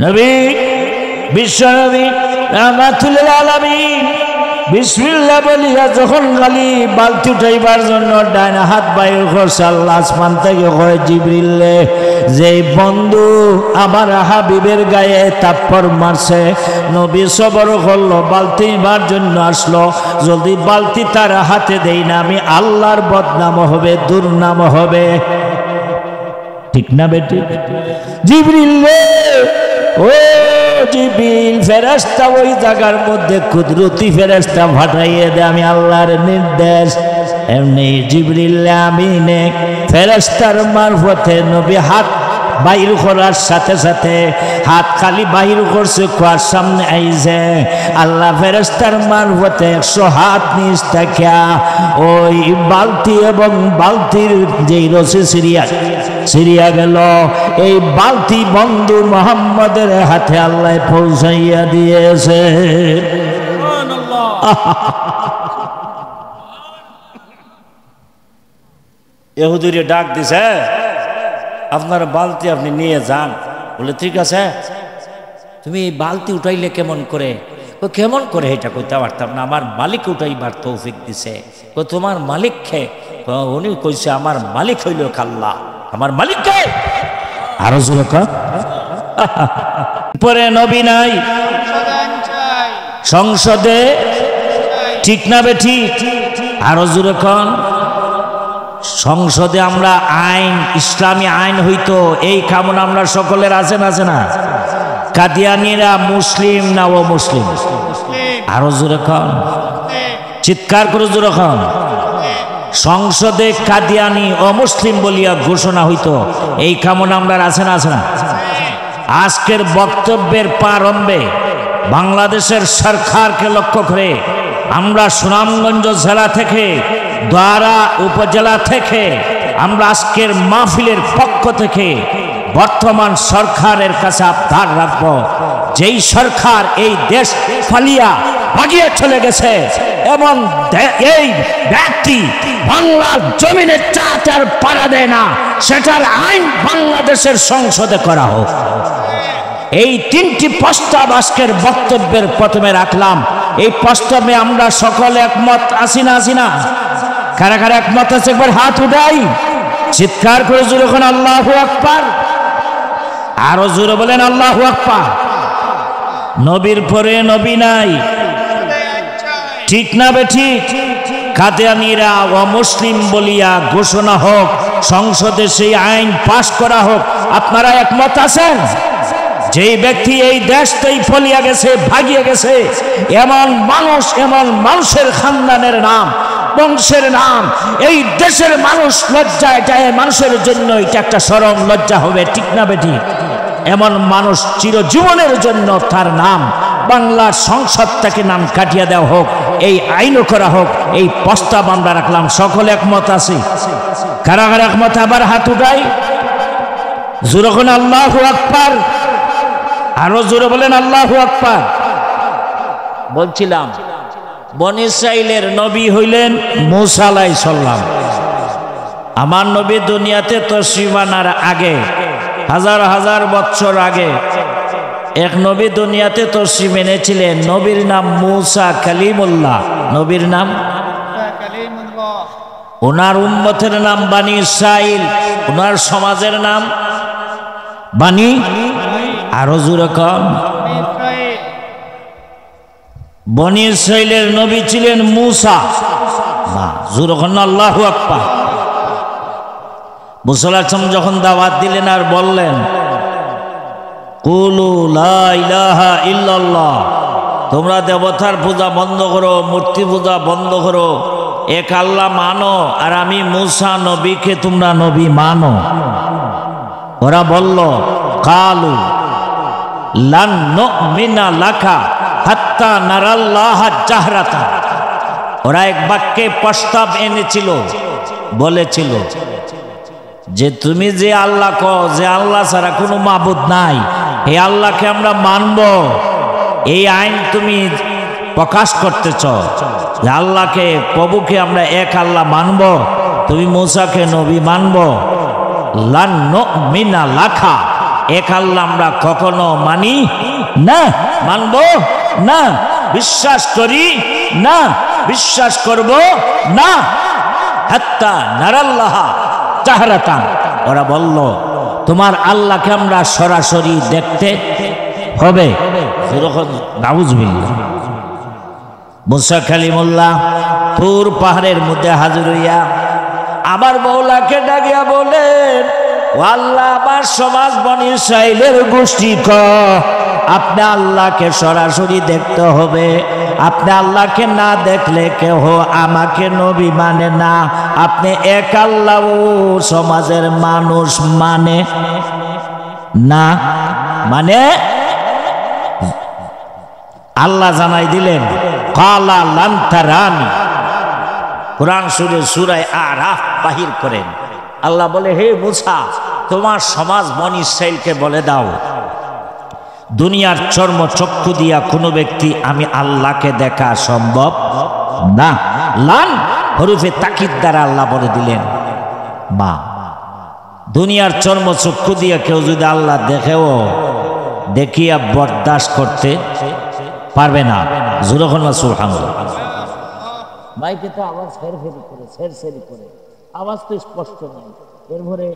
নবী বিশ্ব নবী রাহমাতুল আলামিন বিসমিল্লাহ বলিয়া যখন খালি বালতি উঠাইবার জন্য ডান হাত বাইর করছে, আল্লাহ আসমান থেকে কয় জিবরিল যে বন্ধু আমার হাবিবের গায়ে থাপ্পড় মারছে, নবী সবর করলো, বালতি নিবার জন্য আসলো, যদি বালতি তার হাতে দেই না আমি আল্লাহর বদনাম হবে, দুর্নাম হবে। ঠিক না বেটি? জিবরিল ও জিবরিল ফেরেশতা ওই জায়গার মধ্যে কুদরতি ফেরেশতা পাঠাইয়ে দে, আমি আল্লাহর নির্দেশ। এমনি জিবরিল আমিনে ফেরেশতার মারফতে নবী হাত বাইর করার সাথে সাথে হাত খালি বাইর করছে, কুয়ার সামনে আইছে, আল্লাহ ফেরেশতার মারফতে 100 হাত নিচ থাকিয়া ওই বালতি এবং বালতির যেই রশি সিরিয়া গেল, এই বালতি বন্ধু মোহাম্মদের হাতে আল্লাহ পৌঁছাইয়া দিয়েছে। ইহুদিরে ডাক দিছে, আপনার বালতি আপনি নিয়ে যান। বলে ঠিক আছে, তুমি এই বালতি উঠাইলে কেমন করে? কেমন করে এটা কইতে পারতাম না, আমার মালিক উঠাইবার তৌফিক দিছে। তোমার মালিক কে? উনি কইছে আমার মালিক হইল আল্লাহ। আমার মালিক কে? আরো জোরে কর। পরে নবী নাই সংসদে, ঠিক না বেঠি? আরো জোরে কর। সংসদে আমরা আইন, ইসলামী আইন হইতো, এই কামনা আমরা সকলের আছে না? আছে না? কাদিয়ানীরা মুসলিম না ও মুসলিম? আরো জোরে কর, চিৎকার করে জোরে কর। সংসদে কাদিয়ানী অমুসলিম বলিয়া ঘোষণা হইতো, এই কামনা আমরা আছে না? আছে না? আজকের বক্তব্যের প্রারম্ভে বাংলাদেশের সরকারকে লক্ষ্য করে আমরা সুনামগঞ্জ জেলা থেকে, দ্বারা উপজেলা থেকে আমরা আজকের মাহফিলের পক্ষ থেকে বর্তমান সরকারের কাছে আবদার রাখব, যেই সরকার এই দেশ ফালিয়া ভাগিয়ে চলে গেছে এমন এই ব্যক্তি বাংলার জমিনে চাচার পাড়া দেয় না, সেটার আইন বাংলাদেশের সংসদে করা হোক। এই 3টি প্রস্তাব আজকের বক্তব্যের প্রথমে রাখলাম। এই প্রস্তাবে আমরা সকলে একমত আছি না? আছি না? কারা কারা একমত আছে একবার হাত উঠাই, চিৎকার করে জোরে বলেন আল্লাহু আকবার। আরো জোরে বলেন আল্লাহু আকবার। নবীর পরে নবী নাই, ঠিক না বেঠিক? কাদিয়ানীরা অমুসলিম বলিয়া ঘোষণা হোক, সংসদে সেই আইন পাশ করা হোক। আপনারা একমত আছেন? যেই ব্যক্তি এই দেশটাই ফলিয়া গেছে, ভাগিয়ে গেছে, এমন মানুষের খানদানের নাম, বংশের নাম এই দেশের মানুষ লজ্জায় যায়, মানুষের জন্য এটা একটা শরম লজ্জা হবে, ঠিক না বেটি? এমন মানুষ চিরজীবনের জন্য তার নাম বাংলার সংসদ থেকে নাম কাটিয়ে দেওয়া হোক, এই আইনও করা হোক। এই প্রস্তাব আমরা রাখলাম, সকলে একমত আছে? কারা কারা একমত? আবার হাত উঠাই, জোরে বলেন আল্লাহু আকবার। আরো জোরে বলেন আল্লাহু আকবার। বলছিলাম বনী ইসরাইলের নবী হইলেন মূসা আলাইহিস সালাম। আমার নবী দুনিয়াতে তশরিফ আনার আগে, হাজার হাজার বছর আগে এক নবী দুনিয়াতে তশরিফ এনেছিলেন। নবীর নাম মূসা কালিমুল্লাহ। নবীর নাম কালিমুল্লাহ। ওনার উম্মতের নাম বনী ইসরাইল, ওনার সমাজের নাম বনী। আরো জোরে কম। বনী ইসরাইলের নবী ছিলেন মূসা। জোরে কন আল্লাহু আকবার। মূসা আলাইহিস সালাম যখন দাওয়াত দিলেন আর বললেন কুলু লা ইলাহা ইল্লাল্লাহ, তোমরা দেবতার পূজা বন্ধ করো, মূর্তি পূজা বন্ধ করো, এক আল্লাহ মানো, আর আমি মূসা নবীকে তোমরা নবী মানো। ওরা বলল কালু লান নুমিনা লাকা হাত্তা নারাল্লাহা জাহরাতা। ওরা এক বাক্যে প্রস্তাব এনেছিল, বলেছিল যে তুমি যে আল্লাহ কও, যে আল্লাহ ছাড়া কোনো মাবুদ নাই, এই আল্লাহকে আমরা মানব। এই আইন তুমি প্রকাশ করতেছ যে আল্লাহকে, প্রভুকে আমরা এক আল্লাহ মানব, তুমি মূসাকে নবী মানব। লান নুমিনা লাকা, এক আল্লাহ আমরা কখনো মানি না, মানব না, বিশ্বাস করি না, বিশ্বাস করব না। হাত্তা নারাল্লাহ জাহরাতান, ওরা বলল তোমার আল্লাহকে আমরা সরাসরি দেখতে হবে। নাউজুবিল্লাহ। মুসা কালিমুল্লাহ তুর পাহাড়ের মধ্যে হাজির হইয়া আমার মৌলাকে ডাকিয়া বলেন, ও আল্লাহ, আমার সমাজ বনি ইসরাইলের গোষ্ঠী আপনি আল্লাহকে সরাসরি দেখতে হবে। আপনি আল্লাহকে না দেখলে কেহ আমাকে নবী মানে না। আপনি এক আল্লাহ সমাজের মানুষ মানে না। মানে আল্লাহ জানাই দিলেন, কালা লান তারানি। কোরআন সূরা আরাফ বাহির করেন। আল্লাহ বলে, হে মুসা, তোমার সমাজ বনি ইসরাইলকে বলে দাও, দুনিয়ার চর্ম চক্ষু দিয়া কোনো ব্যক্তি আমি আল্লাহকে দেখা সম্ভব না। লান হরফে তাকিদ দ্বারা আল্লাহ বলে দিলেন, মা, দুনিয়ার চর্ম চক্ষু দিয়া কেউ যদি আল্লাহ দেখেও দেখিয়া বরদাস্ত করতে পারবে না। যখন সুবহানাল্লাহ। মাইকে তো আওয়াজ হেরফেরি করে, ছেড়ছেড়ি করে, আওয়াজ তো স্পষ্ট নাই। এরপরে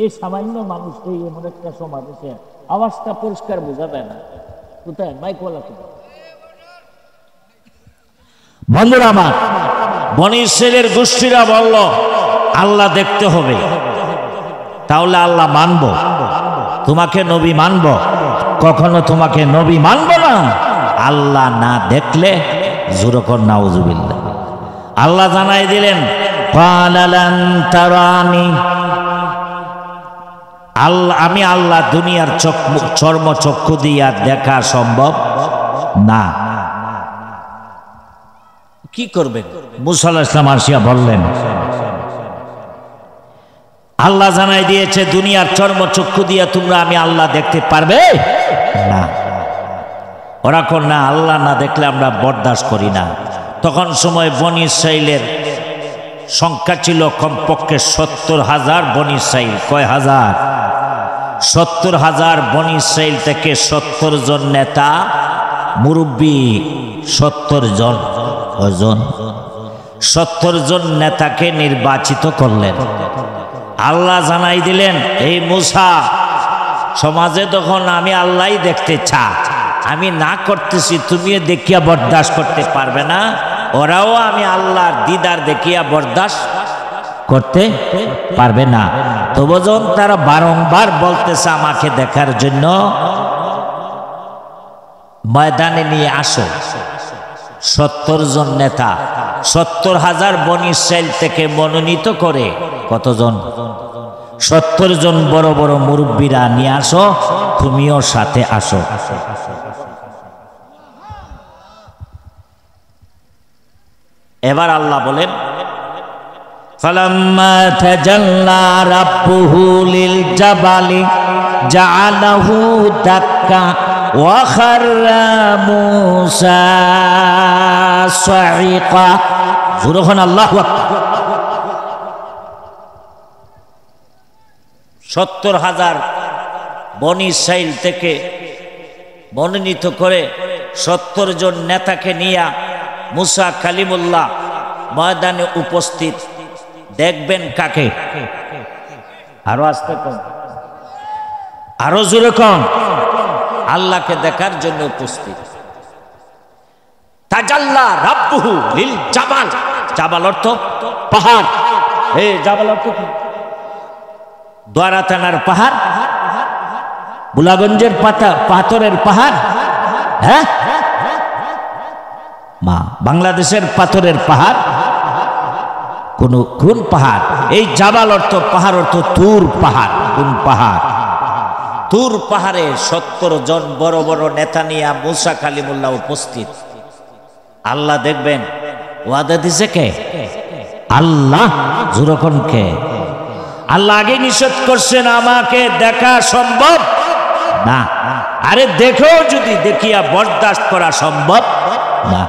এই সামান্য মানুষ এমন একটা সমাবেশে আওয়াজটা পরিষ্কার বোঝা যায় না। কোথায় মাইক বলা? বন্ধুরা আমার, বনি ইসরাইলের গোষ্ঠীরা বলল আল্লাহ দেখতে হবে, তাহলে আল্লাহ মানব, তোমাকে নবী মানব। কখনো তোমাকে নবী মানব না আল্লাহ না দেখলে। জোরকর নাউজুবিল্লাহ। আল্লাহ জানাই দিলেন, আমি আল্লাহ দুনিয়ার চর্ম চক্ষু দিয়া দেখা সম্ভব না। কি করবেন? মুসা আলাইহিস সালাম আসিয়া বললেন, আল্লাহ জানাই দিয়েছে দুনিয়ার চর্ম চক্ষু দিয়া তোমরা আমি আল্লাহ দেখতে পারবে না। ওরা কোন না, আল্লাহ না দেখলে আমরা বরদাস্ত করি না। তখন সময় বনি ইসরাইলের সংখ্যা ছিল কমপক্ষে 70,000 বনি ইসরাইল। কয় হাজার? 70,000 বনি ইসরাইল থেকে 70 জন নেতা মুরব্বী, 70 জন নেতাকে নির্বাচিত করলেন। আল্লাহ জানাই দিলেন, এই মুসা, সমাজে তখন আমি আল্লাহই দেখতে আমি না করতেছি, তুমিও দেখিয়া বরদাস্ত করতে পারবে না, ওরাও আমি আল্লাহর দিদার দেখিয়া বরদাস্ত করতে পারবে না। তো বোঝন, তারা বারংবার বলতেছে আমাকে দেখার জন্য ময়দানে নিয়ে আসো। 70 জন নেতা 70,000 বনি ইসরাইল থেকে মনোনীত করে কতজন? 70 জন বড় বড় মুরব্বীরা নিয়ে আসো, তুমিও সাথে আসো। এবার আল্লাহ বলেন, ফালাম্মা তাজাল্লা রাব্বুহু লিল জাবালি জাআলাহু দাক্কা ওয়া খাররা মূসা সাইকা। যখন আল্লাহু আকবার। 70,000 বনি ইসরাইল থেকে মনোনীত করে 70 জন নেতাকে নিয়ে মুসা কালিমুল্লাহ ময়দানে উপস্থিত। দেখবেন কাকে? আরো আসতে কম, আরো জোরে কম। আল্লাহকে দেখার জন্য উপস্থিত। তাজাল্লা রাব্বুহু লিল জাবাল। জাবাল অর্থ পাহাড়। জাবাল অর্থ কি? দোয়ারা থানার পাহাড়, বুলাগঞ্জের পাথরের পাহাড়, হ্যাঁ, মা, বাংলাদেশের পাথরের পাহাড়। কোন পাহাড়? এই জাবাল অর্থ পাহাড়, অর্থ তুর পাহাড়। কোন পাহাড়? তুর পাহাড়ে 70 জন বড় বড় নেতা নিয়ে মুসা কালিমুল্লাহ উপস্থিত। আল্লাহ দেখবেন, ওয়াদা দিছে কে? আল্লাহ। যখন কে? আল্লাহ আগে নিষেধ করছেন আমাকে দেখা সম্ভব না। আরে দেখেও যদি দেখিয়া বরদাস্ত করা সম্ভব না।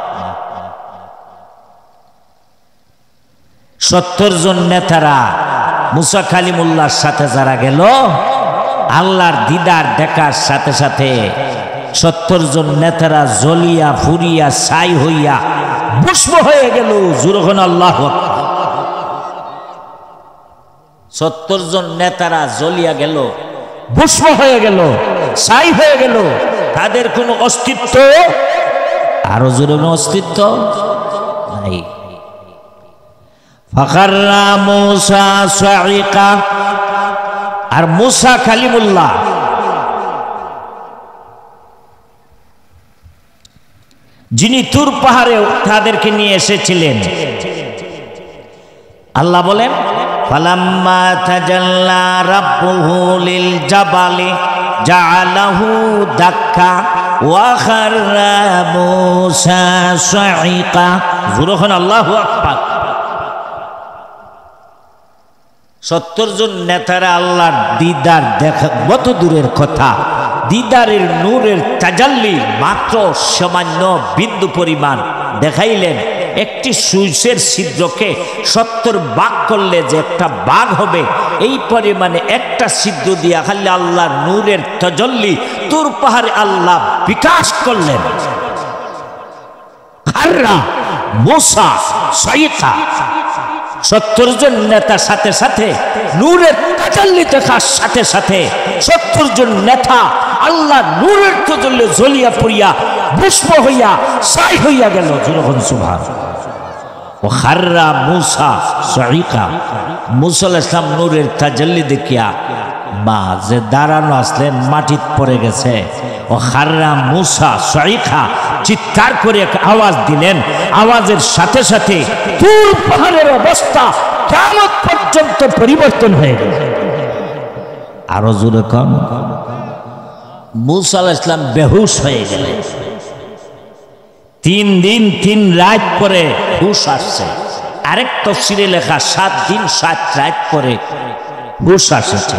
70 জন নেতারা মুসা কালিমুল্লাহর সাথে যারা গেল, আল্লাহর দিদার দেখার সাথে সাথে 70 জন নেতারা জ্বলিয়া ফুরিয়া ছাই হইয়া ভস্ম হয়ে গেল। যখন আল্লাহু আকবার, 70 জন নেতারা জ্বলিয়া গেল, ভস্ম হয়ে গেল, ছাই হয়ে গেল, তাদের কোনো অস্তিত্ব, আরো জোরে অস্তিত্ব নাই। ফাকাররা মূসা সাইকা, আর মূসা কালিমুল্লাহ যিনি তুর পাহাড়ে তাদেরকে নিয়ে এসেছিলেন, আল্লাহ বলেন ফালাম্মা তাজাল্লা রাব্বুহু লিল জাবালি জাআলাহু দাক্কা ওয়া খাররা মূসা সাইকা। যখন আল্লাহু আকবার, 70 জন নেতারা আল্লাহর দিদার দেখা কত দূরের কথা, দিদারের নূরের তাজাল্লি মাত্র সামান্য বিন্দু পরিমাণ দেখাইলেন। একটি সুইচের ছিদ্রকে 70 ভাগ করলে যে একটা ভাগ হবে, এই পরিমাণে একটা ছিদ্র দিয়া খালি আল্লাহর নূরের তাজাল্লি তুর পাহাড়ে আল্লাহ বিকাশ করলেন। খাররা মূসা সাইকা, 70 জন নেতার সাথে সাথে নূরের তাজাল্লি দেখার সাথে সাথে 70 জন নেতা আল্লাহ নূরের তাজাল্লি জ্বলিয়া পুড়িয়া ভস্ম হইয়া ছাই হইয়া গেল। যখন সুবহানাল্লাহ। ও খাররা মূসা সাইকা, মূসা আলাইহিস সালাম নূরের তাজাল্লি দেখিয়া মা যে দাঁড়ানো আসলেন মাটিত পড়ে গেছে। ও খাররা মূসা সাইকা, চিৎকার করে এক আওয়াজ দিলেন, আওয়াজের সাথে সাথে তুর পাহাড়ের অবস্থা কিয়ামত পর্যন্ত পরিবর্তন হয়ে গেল। আরো জোরে কোন, মূসা আলাইহিস সালাম বেহুশ হয়ে গেলেন। 3 দিন 3 রাত পরে হুশ আসছে। আরেক তাফসীরে লেখা 7 দিন 7 রাত পরে হুশ আসছে।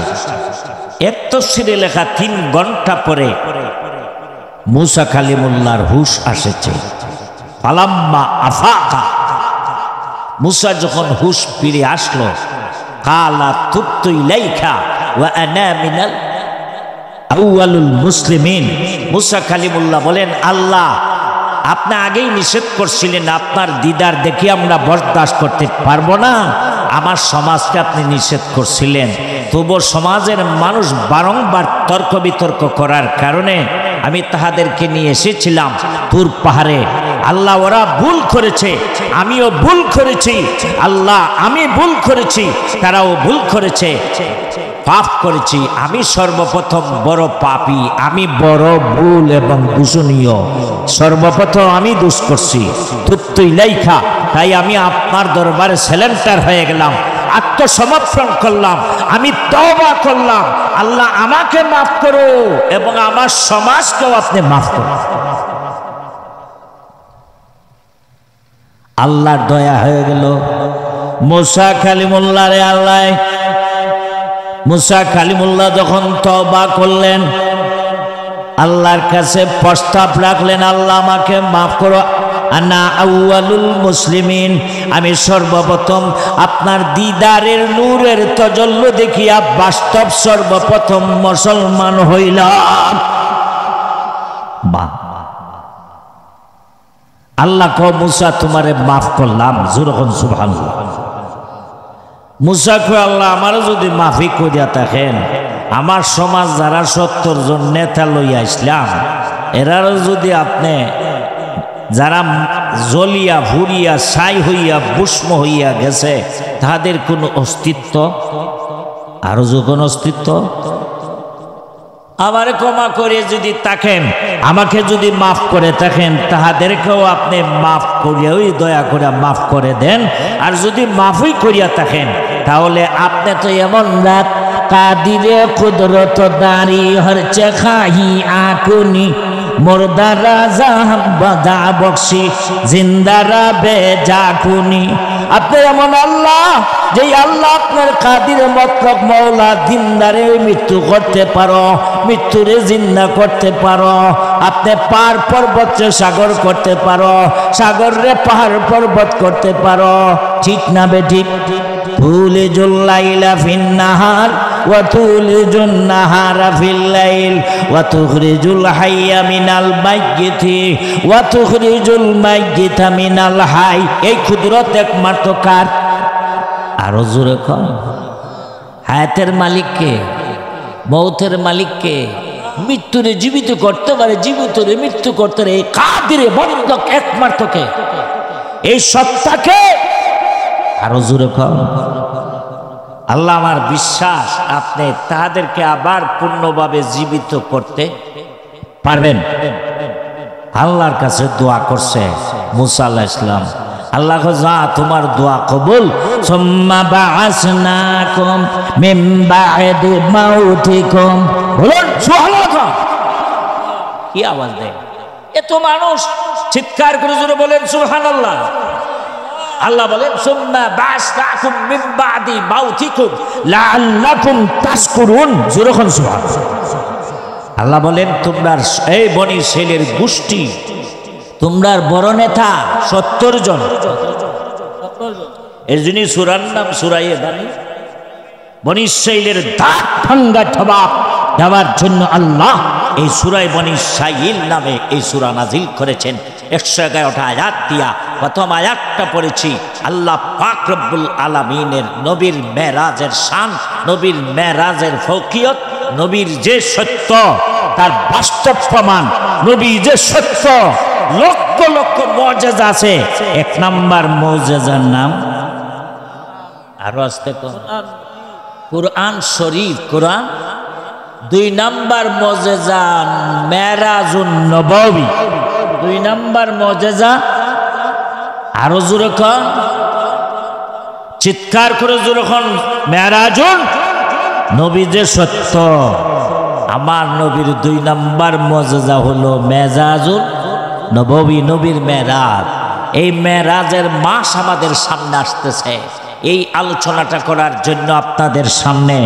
এক তাফসীরে লেখা 3 ঘন্টা পরে মূসা কালিমুল্লাহর হুশ আসছে। ফালাম্মা আফাকা, মূসা যখন হুশ ফিরে আসলো, কালা তুবতু ইলাইকা ওয়া আনা মিনাল আউয়ালুল মুসলিমিন। মূসা কালিমুল্লাহ বলেন, আল্লাহ আপনি আগেই নিষেধ করছিলেন, আপনার দিদার দেখে আমরা বরদাস্ত করতে পারবো না, আমার সমাজকে আপনি নিষেধ করছিলেন। তবুও সমাজের মানুষ বারংবার তর্ক বিতর্ক করার কারণে আমি তাহাদেরকে নিয়ে এসেছিলাম তুর পাহাড়ে। আল্লাহ ওরা ভুল করেছে, আমিও ভুল করেছি, আল্লাহ আমি ভুল করেছি, তারাও ভুল করেছে, পাপ করেছি। আমি সর্বপ্রথম বড় পাপী, আমি বড় ভুল এবং দূষণীয়, সর্বপ্রথম আমি দোষ করছি। তুবতু ইলাইকা, তাই আমি আপনার দরবারে সারেন্ডার হয়ে গেলাম, আত্মসমর্পণ করলাম, আমি তওবা করলাম। আল্লাহ আমাকে মাফ করো এবং আমার সমাজকেও আপনি মাফ করো। আল্লাহর দয়া হয়ে গেল। মূসা কালিমুল্লাহরে আল্লাহ, মূসা কালিমুল্লাহ যখন তওবা করলেন, আল্লাহর কাছে প্রস্তাব রাখলেন, আল্লাহ আমাকে মাফ করো, আনা আউয়ালুল মুসলিমিন, আমি সর্বপ্রথম আপনার দিদারের নূরের তাজাল্লি দেখিয়া বাস্তব সর্বপ্রথম মুসলমান হইলাম। আল্লাহ কো মূসা তোমারে মাফ করলাম। যখন সুবহানাল্লাহ। মূসা কয়, আল্লাহ আমারও যদি মাফি করিয়া থাকেন, আমার সমাজ যারা 70 জন নেতা লইয়া ইসলাম, এরারও যদি আপনি যারা জ্বলিয়া ফুরিয়া ছাই হইয়া ভস্ম হইয়া গেছে, তাদের কোনো অস্তিত্ব, আরো যখন অস্তিত্ব, আমারে ক্ষমা করে যদি থাকেন, আমাকে যদি মাফ করে থাকেন, তাহাদেরকেও আপনি মাফ করিয়া ওই দয়া করে মাফ করে দেন। আর যদি মাফই করিয়া থাকেন, তাহলে আপনি তো এমন রাত কাদিরে কুদরত দাঁড়ি হরচে খাহি আকুনি মুর্দারা বাদা বক্সি জিন্দারা বেজাকুনি। আপনি এমন আল্লাহ, যে আল্লাহ আপনার কাদির মতলব মৌলা দিনদারে মৃত্যু করতে পারো, মৃত্যুরে জিন্দা করতে পারো। আপনি পাহাড় পর্বতকে সাগর করতে পারো, সাগরে পাহাড় পর্বত করতে পারো, ঠিক না বে ঠিক? ভুলে জুল্লাইলা ফিন্নাহার ওয়া তুলিজুন নাহারা ফিল লাইল ওয়া তুখরিজুল হাইয়া মিনাল মাইয়িতি ওয়া তুখরিজুল মাইয়িতা মিনাল হাই। এই কুদরত একমাত্র কার? আরো জোরে কর। হায়াতের মালিক কে? মৌতের মালিক কে? মৃত্যুরে জীবিত করতে পারে, জীবিতরে মৃত্যু করতে পারে এই কাদিরে বন্ধক একমাত্র কে? এই সত্তাকে আরো জোরে কর। আল্লাহ আমার বিশ্বাস আপনি তাদেরকে আবার পূর্ণভাবে জীবিত করতে পারবেন। আল্লাহর কাছে দোয়া করছে মুসা আলাইহিস সালাম, আল্লাহ যা তোমার দোয়া কবুল। সুম্মা বাআসনাকুম মিন বা'দি মাউতিকুম। বলুন সুবহানাল্লাহ। কি আওয়াজ দেয় এত মানুষ? চিৎকার করে জোরে বলেন সুবহানাল্লাহ। আল্লাহ বলেন সুম্মা বাআসনাকুম মিন বা'দি মাউতিকুম লাআল্লাকুম তাশকুরুন। জোরে বলুন সুবহানাল্লাহ। আল্লাহ বলেন তোমরা এই বনি ইসরাইলের গোষ্ঠী, তোমরার বড় নেতা 70 জন। এর জন্য সূরার নাম সূরা বানী। বনি ইসরাইলের দাঁত ভাঙা জবাব দেওয়ার জন্য আল্লাহ এই সূরা বনি ইসরাইল নামে এই সূরা নাজিল করেছেন। 111টা আয়াত দিয়া প্রথম আয়াতটা পড়েছি আল্লাহ পাক রব্বুল আলামিনের নবীর মেরাজের শান, নবীর মেরাজের ফৌকিয়ত, নবীর যে সত্য তার বাস্তব প্রমাণ, নবী যে সত্য লক্ষ লক্ষ মুজিজা আছে। 1 নাম্বার মুজিজার নাম আরো আসতে কুরআন শরীফ, কোরআন। 2 নাম্বার মুজিজা মেরাজুন নববী। 2 নাম্বার মুজিজা আরো জোরে কর, চিৎকার করে জোরে কর, মেরাজুন নবী যে সত্য। আমার নবীর 2 নাম্বার মুজিজা হলো মেরাজুন নববী, নবীর মেরাজ। এই মেরাজের মাস আমাদের সামনে আসতেছে। এই আলোচনাটা করার জন্য আপনাদের সামনে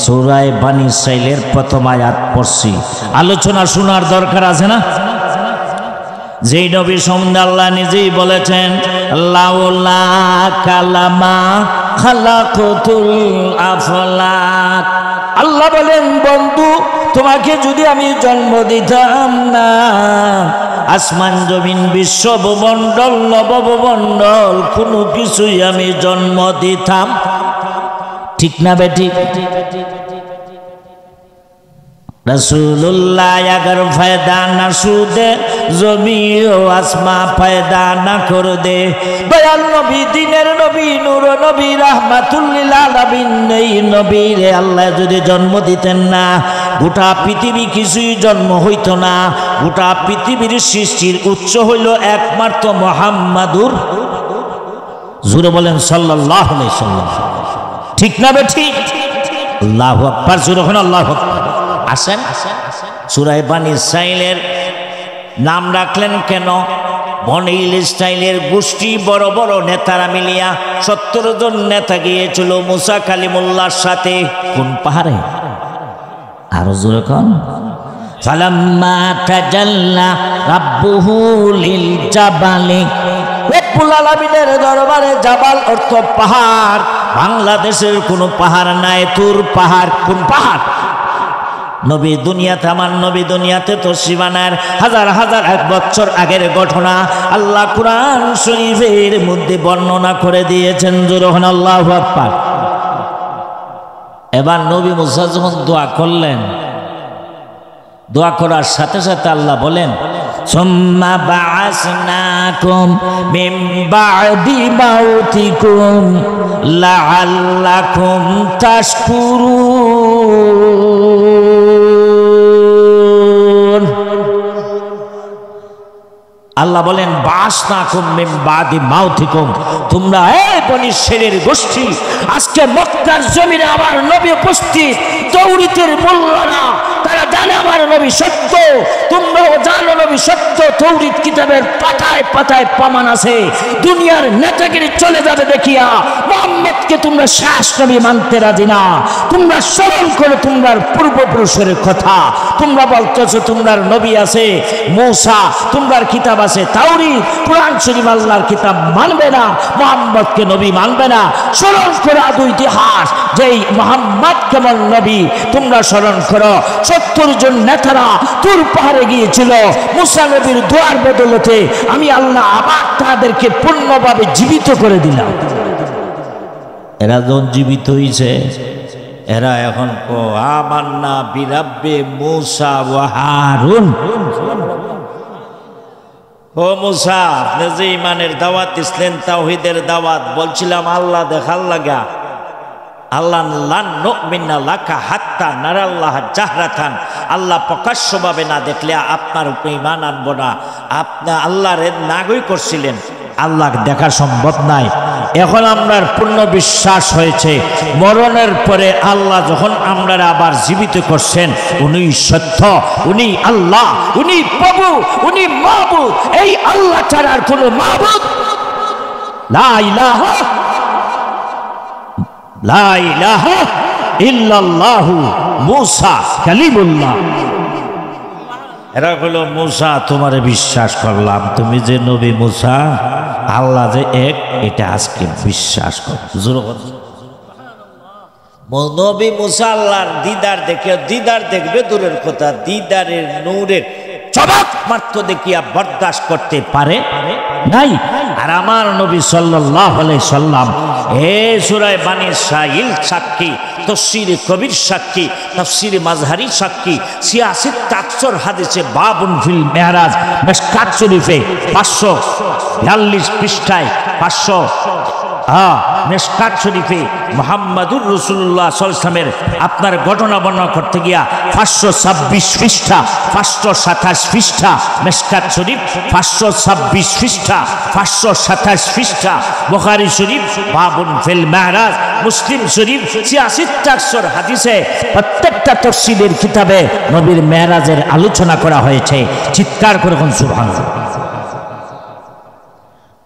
সূরা বনী ইসরাইলের প্রথম আয়াত পড়ছি। আলোচনা শোনার দরকার আছে না? যেই নবী সম্বন্ধে আল্লাহ নিজেই বলেছেন লাউলা কালামা খালাকতুল আফলাক। আল্লাহ বলেন বন্ধু তোমাকে যদি আমি জন্ম দিতাম না, আসমান জমিন বিশ্ব ভূমণ্ডল নবভূমণ্ডল কোনো কিছুই আমি জন্ম দিতাম। ঠিক না বেঠিক? রাসূলুল্লাহ अगर ফায়দা না সুদে জমি ও আসমা ফায়দা না কর দে। দয়াল নবী, দিনের নবী, নূর নবী, রাহমাতুল লিল আলামিন। এই নবীরে আল্লাহ যদি জন্ম দিতেন না, গোটা পৃথিবী কিছুই জন্ম হইতো না। গোটা পৃথিবীর সৃষ্টির উৎস হইল একমাত্র মুহাম্মাদুর, জোরে বলেন সাল্লাল্লাহু আলাইহি সাল্লাম। ঠিক না বেঠিক? আল্লাহু আকবার, জোরে বলেন আল্লাহু আকবার। আসেন সূরা বনী ইসরাইলের নাম রাখলেন কেন? বনী ইসরাইলের গোষ্ঠী বড় বড় নেতারা মিলিয়া 70 জন নেতা গিয়েছিল মুসা কালিমুল্লাহর সাথে। কোন পাহাড়ে? আরো জোরে কোন? ফালাম্মা তাজাল্লা রাব্বুহু লিল জাবালি। রব্বুল আলামিনের দরবারে জাবাল অর্থ পাহাড়। বাংলাদেশের কোনো পাহাড় নাই, তুর পাহাড়। কোন পাহাড়? নবী দুনিয়াতে, আমার নবী দুনিয়াতে তো সীমানার হাজার হাজার 1 বছর আগের ঘটনা আল্লাহ কুরআন শরীফের মধ্যে বর্ণনা করে দিয়েছেন। জোরহন আল্লাহু আকবার। এবার নবী মুসা যখন দোয়া করলেন, দোয়া করার সাথে সাথে আল্লাহ বলেন সুম্মা বাআসনাকুম মিন বা'দি মাউতিকুম লাআল্লাকুম তাশকুরুন। আল্লাহ বলেন বাআসনাকুম মিন বা'দি মাউতিকুম, তোমরা এই বনী ইসরাইলের গোষ্ঠী আজকে মক্কার জমিনে আমার নবী উপস্থিত। তৌরাতের মোল্লারা তারা জানে আমার নবী সত্য, তোমরাও জানো নবী নবী সত্য তৌরিত কিতাবের পাতায় পাতায় প্রমাণ আছে। দুনিয়ার নেতাগিরি চলে যাবে দেখিয়া মুহাম্মদকে তোমরা শেষ নবী মানতে রাজি না। তোমরা স্মরণ করো তোমরার পূর্বপুরুষের কথা। তোমরা বলতেছো তোমরার নবী আছে মূসা, তোমরার কিতাব আছে তাওরীত, কোরআন শরীফ আল্লাহর কিতাব মানবে না, মুহাম্মদকে নবী মানবে না। স্মরণ করো আদৌ ইতিহাস, যেই মুহাম্মদ কেমন নবী তোমরা স্মরণ করো। 70 জন নেতারা তুর পাহাড়ে গিয়েছিল মুসা নবীর দোয়ার বদলতে, আমি আল্লাহ আবার তাদেরকে পূর্ণভাবে জীবিত করে দিলাম। এরা যখন জীবিত হয়েছে, এরা এখন আমান্না বিরাব্বে মূসা ওয়া হারুন। ও মূসা, আপনি যে ইমানের দাওয়াত দিছিলেন, তাওহীদের দাওয়াত, বলছিলাম আল্লাহ দেখার লাগা, আল্লাহ লান নুমিনা লাকা হাত্তা নারাল্লাহ জাহরাতান, আল্লাহ প্রকাশ্যভাবে না দেখলে আপনার উপরে ঈমান আনবো না। আপনি আল্লাহরে নাগই করছিলেন, আল্লাহ দেখা সম্ভব নাই। এখন আমরার পূর্ণ বিশ্বাস হয়েছে মরণের পরে আল্লাহ যখন আমরা আবার জীবিত করছেন, উনি সত্য, উনি আল্লাহ, উনি প্রভু, উনি মাবুদ। এই আল্লাহ ছাড়া আর কোনো মাবুদ লা ইলাহা লা ইলাহা ইল্লাল্লাহু মূসা কালিমুল্লাহ। এরা হলো মূসা, তোমারে বিশ্বাস করলাম, তুমি যে নবী মূসা, আল্লাহ যে এক, এটা আজকে বিশ্বাস কর। নবী মূসা আল্লাহর দিদার দেখে, দিদার দেখবে দূরের কথা, দিদারের নূরের চমক মাত্র দেখিয়া বরদাস্ত করতে পারে নাই। আর আমার নবী সাল্লাল্লাহু আলাইহি সাল্লাম এ সূরা বানী ইসরাঈল সাক্ষী, তাফসীরে কবির সাক্ষী, তাফসীরে মাযহারি সাক্ষী, 86 হাদিসে বাবুন ফিল মেরাজ, মিশকাত শরীফে 542 পৃষ্ঠায় 500 মিশকাত শরীফে মুহাম্মাদুর রাসূলুল্লাহ সাল্লাল্লাহু আলাইহি ওয়াসাল্লামের আপনার ঘটনা বর্ণনা করতে গিয়া 526 পৃষ্ঠা, 527 পৃষ্ঠা, মিশকাত শরীফ 526 পৃষ্ঠা, 527 পৃষ্ঠা, বুখারী শরীফ বাবুন ফিল মেরাজ, মুসলিম শরীফ 86 হাদিসে প্রত্যেকটা তাফসীরের কিতাবে নবীর মেরাজের আলোচনা করা হয়েছে। চিৎকার করে কোন সুবহানাল্লাহ।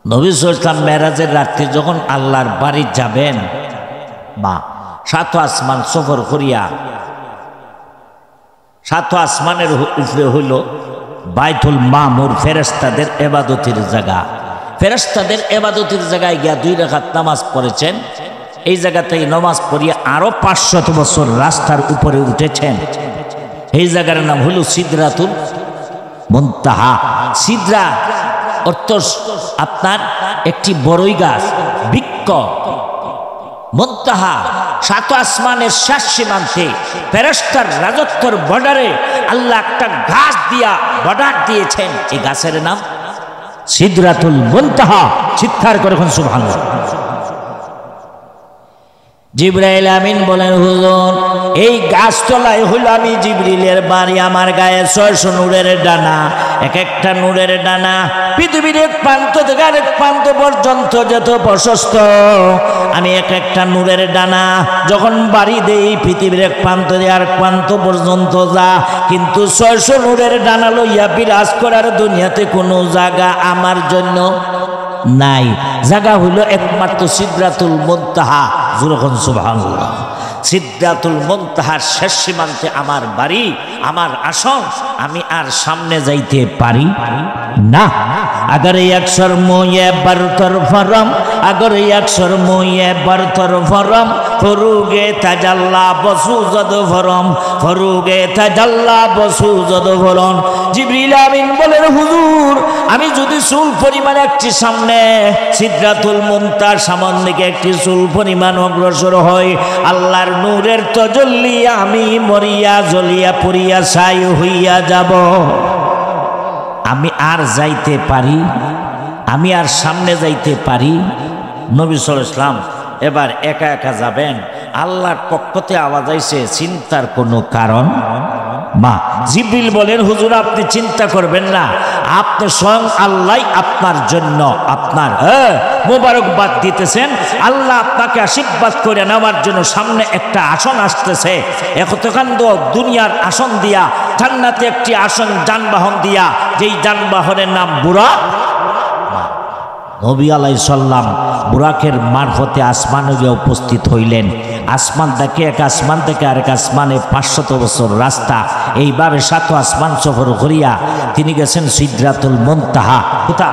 নবী সাল্লাল্লাহু আলাইহি ওয়াসাল্লাম মেরাজের রাতে যখন আল্লাহর বাড়ি যাবেন, বা 7 আসমান সফর করিয়া 7 আসমানের উপরে হইল বাইতুল মামুর, ফেরেশতাদের ইবাদতের জায়গা। ফেরেশতাদের ইবাদতের জায়গায় গিয়া 2 রাকাত নামাজ পড়েছেন। এই জায়গাতেই নামাজ পড়িয়া আরো 500 বছর রাস্তার উপরে উঠেছেন। এই জায়গার নাম হলো সিদরাতুল মুনতাহা। সিদরা অর্থ আপনার একটি বড়ই গাছ, বৃক্ষ। মুনতাহা 7 আসমানের শেষ সীমান্তে ফেরেশতার রাজত্বর বর্ডারে আল্লাহ একটা গাছ দিয়া বর্ডার দিয়েছেন। এই গাছের নাম সিদরাতুল মুনতাহা। চিৎকার করে সুবহানাল্লাহ। জিবরাইল আমিন বলেন, হুজুর এই গাছতলায় হইল আমি জিবরিলের বাড়ি। আমার গায়ে 600 নূরের ডানা, এক একটা নূরের ডানা পৃথিবীর এক প্রান্ত থেকে আরেক প্রান্ত পর্যন্ত যত প্রশস্ত, আমি এক একটা নূরের ডানা যখন বাড়ি দেই পৃথিবীর এক প্রান্ত দিয়ে আরেক প্রান্ত পর্যন্ত যা। কিন্তু 600 নূরের ডানা লইয়া বিরাজ করার দুনিয়াতে কোনো জায়গা আমার জন্য নাই। জায়গা হইল একমাত্র সিদরাতুল মুনতাহা। যখন সুবহানাল্লাহ, সিদরাতুল মুনতাহার শেষ সীমান্তে আমার বাড়ি, আমার আসন। আমি আর সামনে যাইতে পারি না। अगर अक्सर मुझे बरतर फरम, अगर अक्सर मुझे बरतर फरम, फरूगे तजल्ला बसुजद फरम, फरूगे तजल्ला बसुजद फरम। जिब्रील आमीन बोलेन, হুজুর আমি যদি চুল পরিমাণ একটি সামনে সিদরাতুল মুনতাহার সামনে দিকে একটি চুল পরিমাণ অগ্রসর হয়, আল্লাহর নূরের তজল্লি আমি মরিয়া জ্বলিয়া পুড়িয়া ছাই হইয়া যাব। আমি আর যাইতে পারি, আমি আর সামনে যাইতে পারি। নবী সাল্লাল্লাহু আলাইহি ওয়াসাল্লাম এবার একা একা যাবেন। আল্লাহর পক্ষ থেকে আওয়াজ আইছে, চিন্তার কোনো কারণ মা। জিবরিল বলেন হুজুর আপনি চিন্তা করবেন না, আপনি স্বয়ং আল্লাহ আপনার জন্য আপনার মোবারকবাদ দিতেছেন। আল্লাহ আপনাকে আশীর্বাদ করে নেওয়ার জন্য সামনে একটা আসন আসতেছে। এতকান্দ দুনিয়ার আসন দিয়া জান্নাতে একটি আসন যানবাহন দিয়া, যেই যানবাহনের নাম বুরাক। নবী আলাইহিস সালাম বুরাকের মারফতে আসমানে গিয়ে উপস্থিত হইলেন। আসমান থেকে এক আসমান থেকে আরেক আসমানে 500 বছর রাস্তা, এইভাবে 7 আসমান সফর করিয়া তিনি গেছেন সিদরাতুল মুনতাহা। কোথা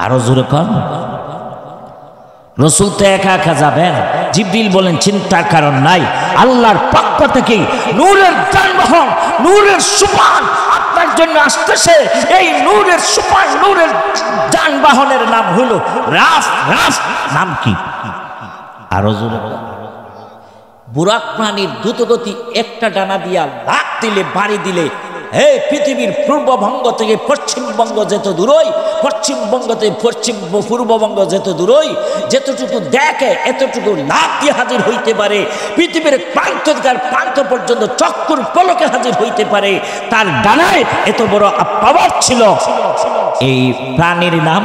আরো জোরে কন। রসুল তো একা একা যাবেন। জিবরিল বলেন চিন্তার কারণ নাই, আল্লাহর পক্ষ থেকে নূরের যানবাহন, নূরের সুপান আপনার জন্য আসতেছে। এই নূরের সুপান, নূরের যানবাহনের নাম হলো রাফ। রাফ নাম কি? আরো জোরে। বুরাক প্রাণীর দ্রুতগতি, একটা ডানা দিয়া লাফ দিলে, বাড়ি দিলে এই পৃথিবীর পূর্ববঙ্গ থেকে পশ্চিমবঙ্গ যেত দূরই, পশ্চিমবঙ্গ থেকে পূর্ববঙ্গ যেত দূরই, যেতটুকু দেখে এতটুকু লাফ দিয়ে হাজির হইতে পারে। পৃথিবীর প্রান্ত থেকে প্রান্ত পর্যন্ত চক্কর পলকে হাজির হইতে পারে। তার ডানায় এত বড় পাওয়ার ছিল। এই প্রাণীর নাম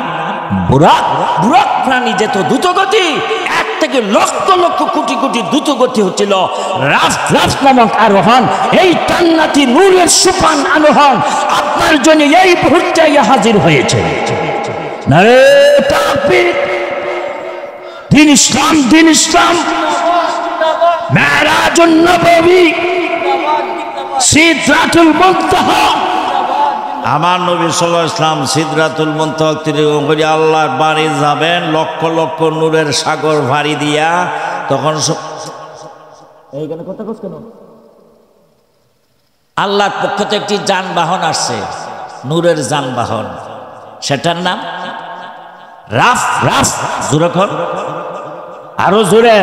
বুরাক। বুরাক প্রাণী যেত দ্রুতগতি, এক থেকে লক্ষ লক্ষ কোটি কোটি দ্রুতগতি হচ্ছিল রাফ। রাফ নামক আরোহণ, এই জান্নাতি নূরের সুপান আরোহণ আপনার জন্য এই মুহূর্তে হাজির হয়েছে। নারে তাকবীর। দিন ইসলাম, দিন ইসলাম। মেরাজুন নববী, সিদরাতুল মুনতাহা। আমার নবী সাল্লাল্লাহু আলাইহি ওয়াসাল্লাম সিদরাতুল মুনতাহা থেকে আল্লাহর বাড়ি যাবেন, লক্ষ লক্ষ নূরের সাগর ভারী দিয়া। তখন এইখানে কথা কস কেন? আল্লাহর পক্ষ থেকে একটি যানবাহন আসছে, নূরের যানবাহন, সেটার নাম রাফ। রাফ জোরে কর, আরো জোরে।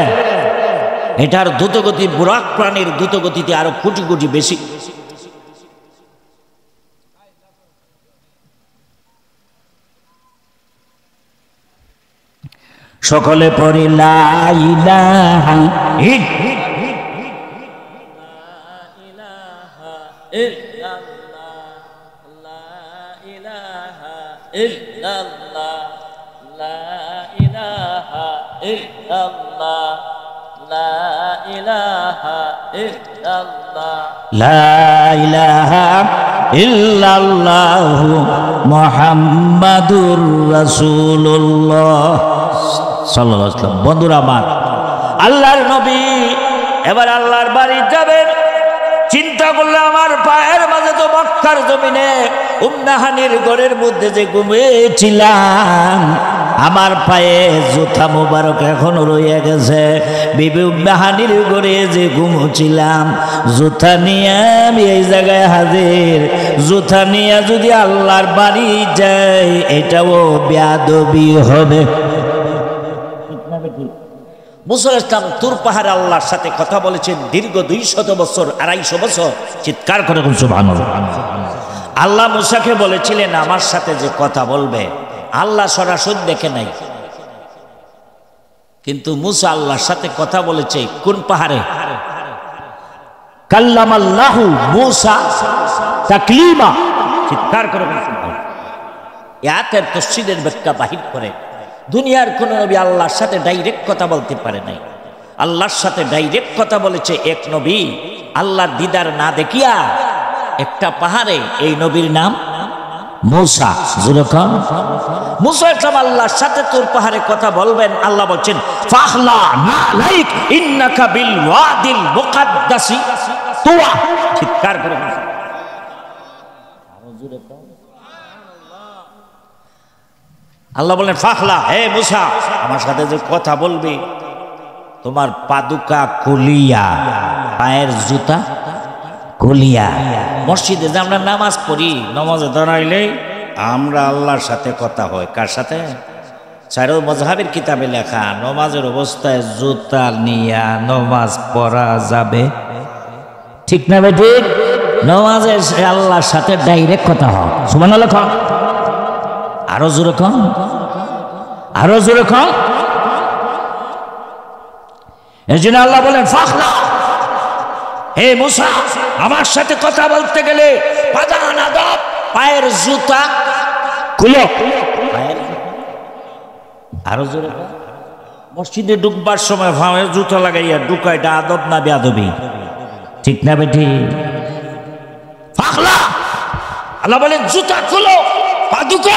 এটার দ্রুতগতি বুরাক প্রাণীর দ্রুতগতিতে আরো কোটি কোটি বেশি। সকলে পড়ি লা ইলাহা ইল্লাল্লাহু মুহাম্মাদুর রাসূলুল্লাহ সাল্লাল্লাহু আলাইহি ওয়াসাল্লাম। বন্ধুরা আমার, আল্লাহর নবী এবার আল্লাহর বাড়ি যাবেন। চিন্তা করলে আমার পায়ের মাঝে তো মক্কার জমিনে উম্মাহানির ঘরের মধ্যে যে ঘুমিয়েছিলাম, আমার পায়ে জুতা মুবারক এখনো রয়ে গেছে। বিবি উম্মাহানির ঘরে যে ঘুমোছিলাম, জুতা নিয়ে আমি এই জায়গায় হাজির। জুতা নিয়ে যদি আল্লাহর বাড়ি যাই, এটাও বেয়াদবি হবে। মুসা আলাইহিস সালাম তুর পাহাড়ে আল্লাহর সাথে কথা বলেছেন দীর্ঘ 200 বছর, 250 বছর। চিৎকার করে সুবহানাল্লাহ। আল্লাহ মুসাকে বলেছিলেন আমার সাথে যে কথা বলবে, আল্লাহ সরাসরি দেখে নাই, কিন্তু মুসা আল্লাহর সাথে কথা বলেছে কোন পাহাড়ে? কাল্লামাল্লাহু মুসা তাকলিমা। চিৎকার করে ইয়াতের তাফসীরের ব্যাখ্যা বাহির করে দুনিয়ার কোন নবী আল্লাহর সাথে ডাইরেক্ট কথা বলতে পারে নাই। আল্লাহর সাথে ডাইরেক্ট কথা বলেছে এক নবী, আল্লাহর দিদার না দেখিয়া একটা পাহাড়ে। এই নবীর নাম মুসা। যখন মুসা আল্লাহর সাথে তোর পাহাড়ে কথা বলবেন, আল্লাহ বলছেন ফাখলা নালাইক ইন্নাকা বিল ওয়াদিল মুকাদ্দাসি তুয়া। চিৎকার করে আল্লাহ বলেন ফাখলা, হে মুসা আমার সাথে যে কথা বলবি, তোমার পাদুকা কুলিয়া, পায়ের জুতা কুলিয়া। মসজিদে যে আমরা নামাজ পড়ি, নামাজে দাঁড়াইলে আমরা আল্লাহর সাথে কথা হয়। কার সাথে? চারো মযহাবের কিতাবে লেখা, নামাজের অবস্থায় জুতা নিয়া নামাজ পড়া যাবে, ঠিক না ভাই? ঠিক। নামাজে আল্লাহর সাথে ডাইরেক্ট কথা হয়। সুবহানাল্লাহ। আরো জোরে কম, আরো জোরে কম। এই জন্য আল্লাহ বলেন ফাখলা, হে মুসা, আমার সাথে কথা বলতে গেলে পাদান আদব, পায়ের জুতা খুলো। আরো জোরে, মসজিদে ঢুকবার সময় পায়ের জুতা লাগাইয়া ঢুকা, এটা আদব না বেয়াদবি? ঠিক না বেটি? পাগলা, আল্লাহ বলেন জুতা খুলো, পা দুটো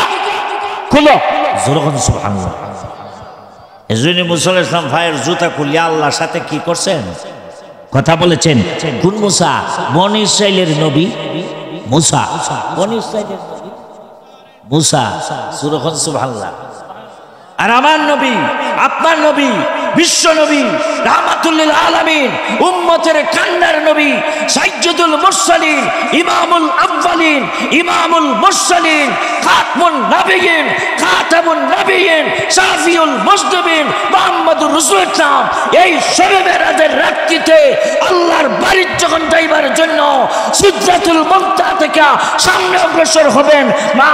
খুলো। জোরে সুবহানাল্লাহ। এজন্য মুসা আলাইহিস সালাম পায়ের জুতা খুলে আল্লাহর সাথে কি করছেন? কথা বলেছেন। কোন মুসা? বনি ইসরাইলের নবী মুসা। বনি ইসরাইলের নবী মুসা। সুবহান সুবহানাল্লাহ। আর আমার নবী, আপনার নবী, বিশ্ব নবী, রাহমাতুল লিল আলামিন, উম্মতের কান্নার নবী, সাইয়্যিদুল মুরসালিন, ইমামুল আউয়ালিন, ইমামুল মুরসালিন, খাতমুন নবিয়্যিন, খাতামুন নবিয়্যিন, শাফিউল মুজনিবিন, মুহাম্মদুর রাসূলুল্লাহ। এই শবে মেরাজের রাত্রিতে আল্লাহর বাড়ির যখন যাইবার জন্য সিদরাতুল মুনতাহা থেকে সামনে অগ্রসর হবেন, মা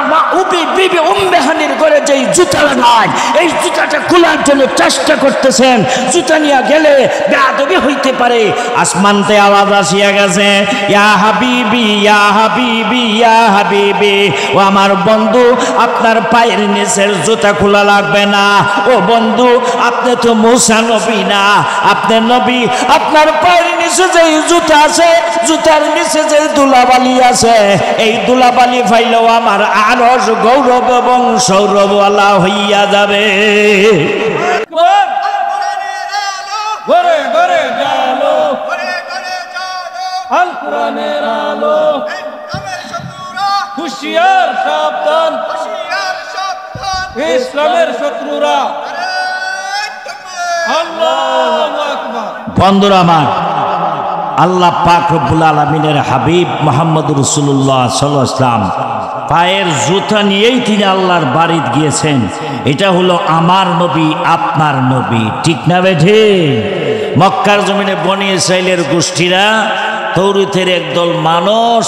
বিবি উম্মে হানির ঘরে যেই জুতা লাগায়, এই জুতাটা খোলার জন্য চেষ্টা করতেছেন। জুতা নিয়ে গেলে বেয়াদবি হইতে পারে। আসমানতে আওয়াজ আসিয়া গেছে, ইয়া হাবিবি, ইয়া হাবিবি, ইয়া হাবিবি। ও আমার বন্ধু, আপনার পায়ের নিচের জুতা খোলা লাগবে না। ও বন্ধু, আপনি তো মুসা নবী না, আপনি নবী। আপনার পায়ের নিচে যে জুতা আছে, জুতার নিচে যে দুলাবালি আছে, এই দুলাবালি ফাইলেও আমার আরশ গৌরব এবং সৌরভওয়ালা হইয়া যাবে। ঘরে ঘরে জালো, ঘরে ঘরে জালো, আল কোরআনের আলো, ইসলামের শত্রুরা হুঁশিয়ার সাবধান, হুঁশিয়ার সাবধান, ইসলামের শত্রুরা আল্লাহু আকবার। বন্ধুরা আমার, আল্লাহ পাক রব্বুল আলামিনের হাবিব মুহাম্মদুর রাসূলুল্লাহ সাল্লাল্লাহু আলাইহি ওয়াসাল্লাম পায়ের জুতা নিয়েই তিনি আল্লাহর বাড়িতে গিয়েছেন। এটা হলো আমার নবী, আপনার নবী। ঠিক না বেঠে? মক্কার জমিনে বনি ইসরাইলের গোষ্ঠীরা তৌরাতের একদল মানুষ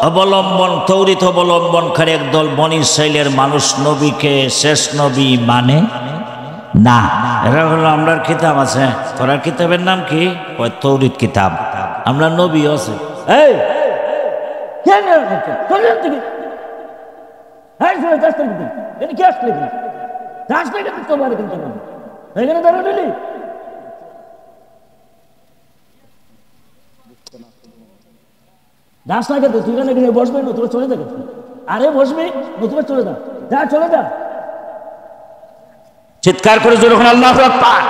অবলম্বন, তৌরাত অবলম্বনকারী একদল বনি ইসরাইলের মানুষ নবীকে শেষ নবী মানে না। এরা হলো আমরার কিতাব আছে, তোরা কিতাবের নাম কি? তৌরাত কিতাব। আমরা নবী আছে। এই কেন তোরা থেকে হ্যাঁ শুনে দাস্তার দিন এনে কি আসলে কি দাস্তার কিন্তু তোমার কিন্তু না এখানে দাঁড়া দিলি দাস্তার কিন্তু তুই না গিয়ে বসবে না, তোরা চলে যা। আরে বসবে নতুবা চলে যা, যা চলে যা। চিৎকার করে জোরে এখন আল্লাহু আকবার,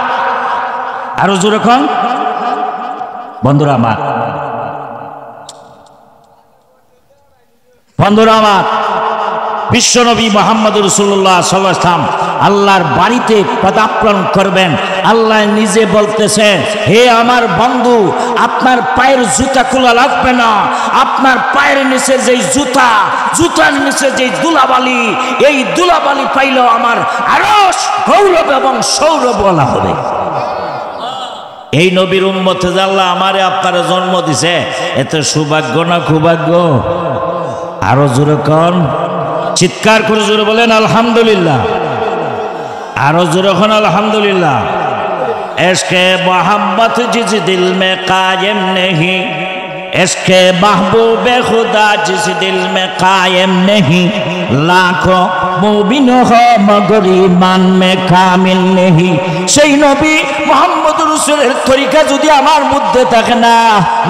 আরো জোরে এখন। বন্ধুরা আমার, বন্ধুরা আমার, বিশ্বনবী মুহাম্মদুর রাসূলুল্লাহ সাল্লাল্লাহু আলাইহি ওয়াসাল্লাম আল্লাহর বাড়িতে পদার্পণ করবেন। আল্লাহ নিজে বলতেছেন, হে আমার বন্ধু, আপনার পায়ের জুতা খোলা লাগবে না। আপনার পায়ের নিচে যেই জুতা, জুতার নিচে যেই দুলাবালি, এই দুলাবালি পাইলেও আমার আরশ গৌরব এবং সৌরভওয়ালা হবে। এই নবীর উম্মতে যে আল্লাহ আমারে আপনারা জন্ম দিছে, এত সৌভাগ্য না কুভাগ্য? আরো জোরে কোন, চিৎকার করে জোরে বলেন আলহামদুলিল্লাহ। আরো জোরে কোন আলহামদুলিল্লাহ। ইশকে মোহাম্মত জিস দিল মে কায়েম নেহি, ইশকে महबूबे खुदा जिस दिल में कायम नहीं, लाखों मुमिन हो मगर ईमान में कामिल नहीं। সেই নবী মুহাম্মদ রাসূলের তরিকা যদি আমার মধ্যে থাকে না,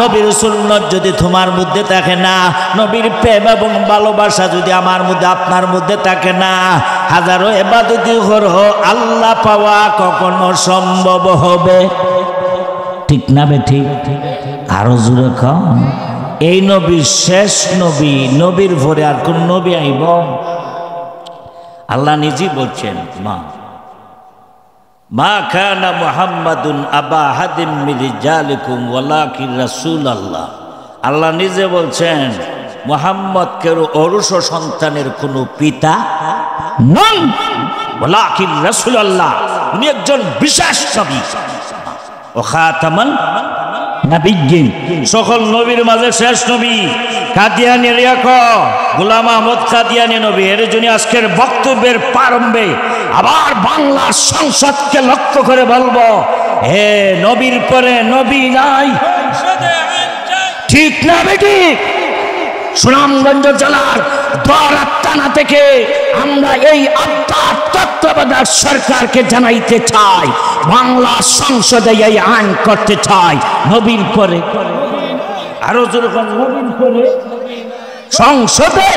নবীর সুন্নাত যদি তোমার মধ্যে থাকে না, নবীর প্রেম এবং ভালোবাসা যদি আমার মধ্যে আপনার মধ্যে থাকে না, হাজারো ইবাদতি করো, আল্লাহ পাওয়া কখনো সম্ভব হবে? ঠিক না বে ঠিক? আরো জোরে কম। এই নবী শেষ নবী, নবীর পরে আর কোন নবী আইব? আল্লাহ নিজেই বলছেন, মা কানা মুহাম্মাদুন আবা হাদিম মিন রিজালিকুম ওয়ালাকিন রাসূলুল্লাহ। আল্লাহ নিজে বলছেন, মুহাম্মদ কেউ অরুষ সন্তানের কোন পিতা নন, ওয়ালাকিন রাসূলুল্লাহ, উনি একজন বিশেষ নবী। ও খাতামান নবিয়্যিন, সকল নবীর মাঝে শেষ নবী। কাদিয়ানী রিয়াকো গোলাম আহমদ কাদিয়ানী নবী। এর জন্য আজকের বক্তব্যের প্রারম্ভে আবার বাংলার সংসদকে লক্ষ্য করে বলবো, হে নবীর পরে নবী নাই, ঠিক না বেটি? সুনামগঞ্জ জেলার দোয়ারার থানা থেকে আমরা এই আব্বার তত্ত্বাবধায়ক সরকারকে জানাইতে চাই, বাংলা সংসদে এই আইন করতে চাই নবীর পরে, আরো যেরকম নবীর পরে সংসদে।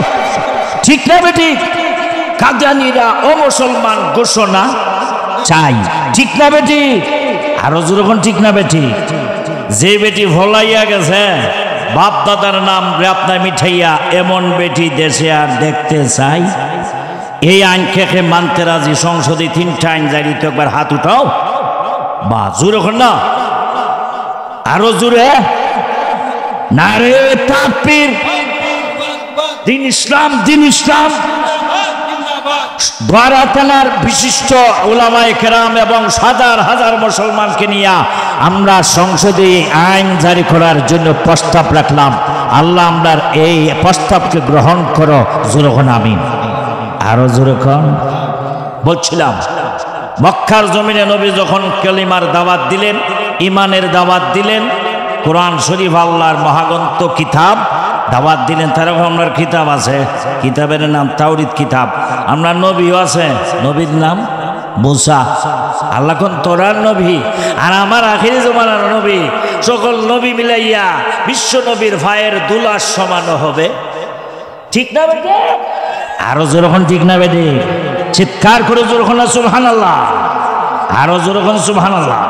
ঠিক না বেটি? কাদিয়ানীরা অমুসলমান ঘোষণা চাই। ঠিক না বেটি? আরো যেরকম ঠিক না বেটি? যে বেটি ভোলাইয়া গেছে বাপ দাদার নাম আপনার মিঠাইয়া, এমন বেটি দেশে আর দেখতে চাই? এই আইন খেকে মানতে রাজি। সংসদে 3টা আইন জারি, তো একবার হাত উঠাও। বা জোরে এখন না, আরো জোরে। নারে তাকবীর! দিন ইসলাম, দিন ইসলাম। দোয়ারা থানার বিশিষ্ট উলামায়ে কেরাম এবং হাজার হাজার মুসলমানকে নিয়ে আমরা সংসদে আইন জারি করার জন্য প্রস্তাব রাখলাম। আল্লাহ আমরার এই প্রস্তাবকে গ্রহণ করো। জোরে কোন আমিন। আরো জোরে কোন। বলছিলাম মক্কার জমিনে নবী যখন কালিমার দাওয়াত দিলেন, ইমানের দাওয়াত দিলেন, কোরআন শরীফ আল্লাহর মহাগ্রন্থ কিতাব দাওয়াত দিলেন। তারপর আপনার কিতাব আছে, কিতাবের নাম তাওরীত কিতাব। আমরা নবীও আছে, নবীর নাম মুসা। আল্লাহ কোন তোরার নবী আর আমার আখিরি জমানার নবী, সকল নবী মিলাইয়া বিশ্ব নবীর ভাইয়ের দুলার সমান হবে। ঠিক না বেটে? আরো যেরকম ঠিক না বেটে? চিৎকার করে যেরকম সুবহানাল্লাহ, আরো যেরকম সুবহানাল্লাহ।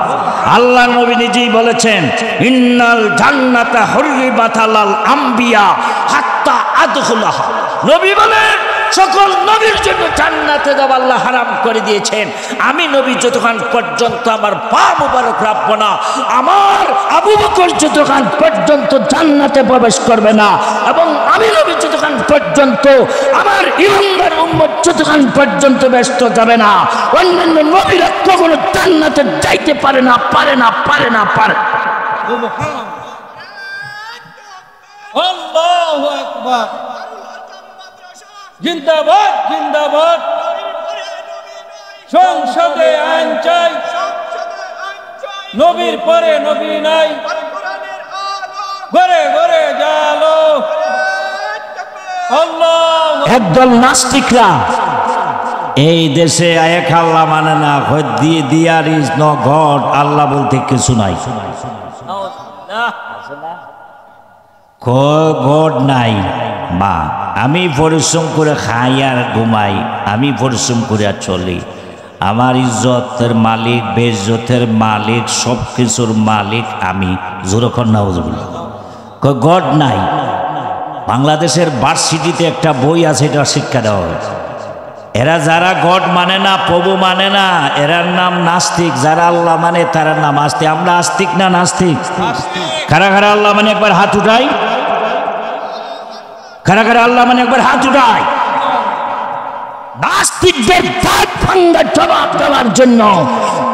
আল্লাহ নবী নিজেই বলেছেন, ইন্নাল জান্নাতা হুররিমাত আলাল আম্বিয়া হাত্তা আদখুলাহা। নবী বলেন সকল নবীর জন্য জান্নাতে যাওয়া আল্লাহ হারাম করে দিয়েছেন। আমি নবী যতক্ষণ পর্যন্ত আমার পা মুবারক রাখবো না, আমার আবু বকর যতক্ষণ পর্যন্ত জান্নাতে প্রবেশ করবে না, এবং আমি নবী যতক্ষণ পর্যন্ত আমার ইমানদার উম্মত যতক্ষণ পর্যন্ত ব্যস্ত যাবে না, অন্যান্য নবীরা কখনো জান্নাতে যাইতে পারে না, পারে না, পারে না, পারে। আল্লাহু আকবার। জিন্দাবাদ, জিন্দাবাদ। সংসদে আইন চাই, নবীর পরে নবী নাই, ঘরে ঘরে জালো। আল্লাহ। একদল নাস্তিকরা এই দেশে এক আল্লাহ মানে না, দিয়ে দিয়ার ইজ নো গড, আল্লাহ বলতে কিছু নাই, গড নাই। মা আমি পরিশ্রম করে খাই আর ঘুমাই, আমি পরিশ্রম করে আর চলি, আমার ইজ্জতের মালিক, বেইজ্জতের মালিক, সব কিছুর মালিক আমি। জোরখন নাউজুবিল্লাহ। গড নাই। বাংলাদেশের ভার্সিটিতে একটা বই আছে, এটা শিক্ষা দেওয়া হয়েছে। এরা যারা গড মানে না, প্রভু মানে না, এরার নাম নাস্তিক। যারা আল্লাহ মানে তারার নাম আস্তিক। আমরা আস্তিক না নাস্তিক? কারা কারা আল্লাহ মানে একবার হাত উঠাই? কারা কারা আল্লাহ মানে একবার হাত উঠায়? নাস্তিকদের দাঁত ভাঙ্গা জবাব দেওয়ার জন্য,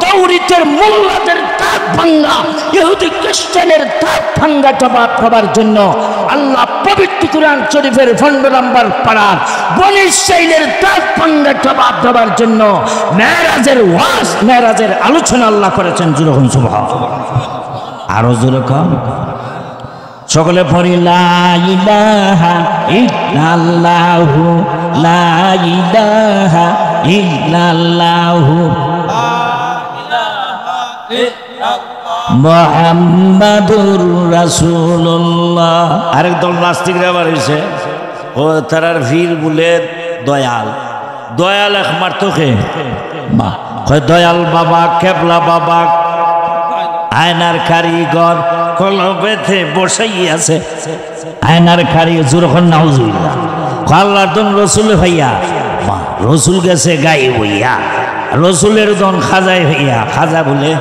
তাওরীতের মোল্লাদের দাঁত ভাঙ্গা, ইহুদি খ্রিস্টানের দাঁত ভাঙ্গা জবাব দেওয়ার জন্য আল্লাহ পবিত্র কুরআন শরীফের 15 নম্বর পারার বনী ইসরাঈলের দাঁত ভাঙ্গা জবাব দেওয়ার জন্য মেরাজের ওয়াজ, মেরাজের আলোচনা আল্লাহ করেছেন। জোরে বলুন সুবহানাল্লাহ। আরো জোরে কম। সকলে পড়ি লা ইলাহা ইল্লাল্লাহু, লা ইলাহা ইল্লাল্লাহু মুহাম্মাদুর রাসূলুল্লাহ। আরেক দল নাস্তিকরা আবার হইছে, ও তারার ভিড় বলে দয়াল। দয়াল এক মারতকে মা কয় দয়াল বাবা, কেবলা বাবা, আয়নার কারিগর কলবেতে বসাইয়াছে। আয়নার কারিগর জোরখন নাউজুবিল্লাহ। আল্লাহর দন রসুল ভাইয়া, মা রসুল গেছে গায়ে হইয়া, রসুলের দন খাজায় হইয়া, খাজা বলে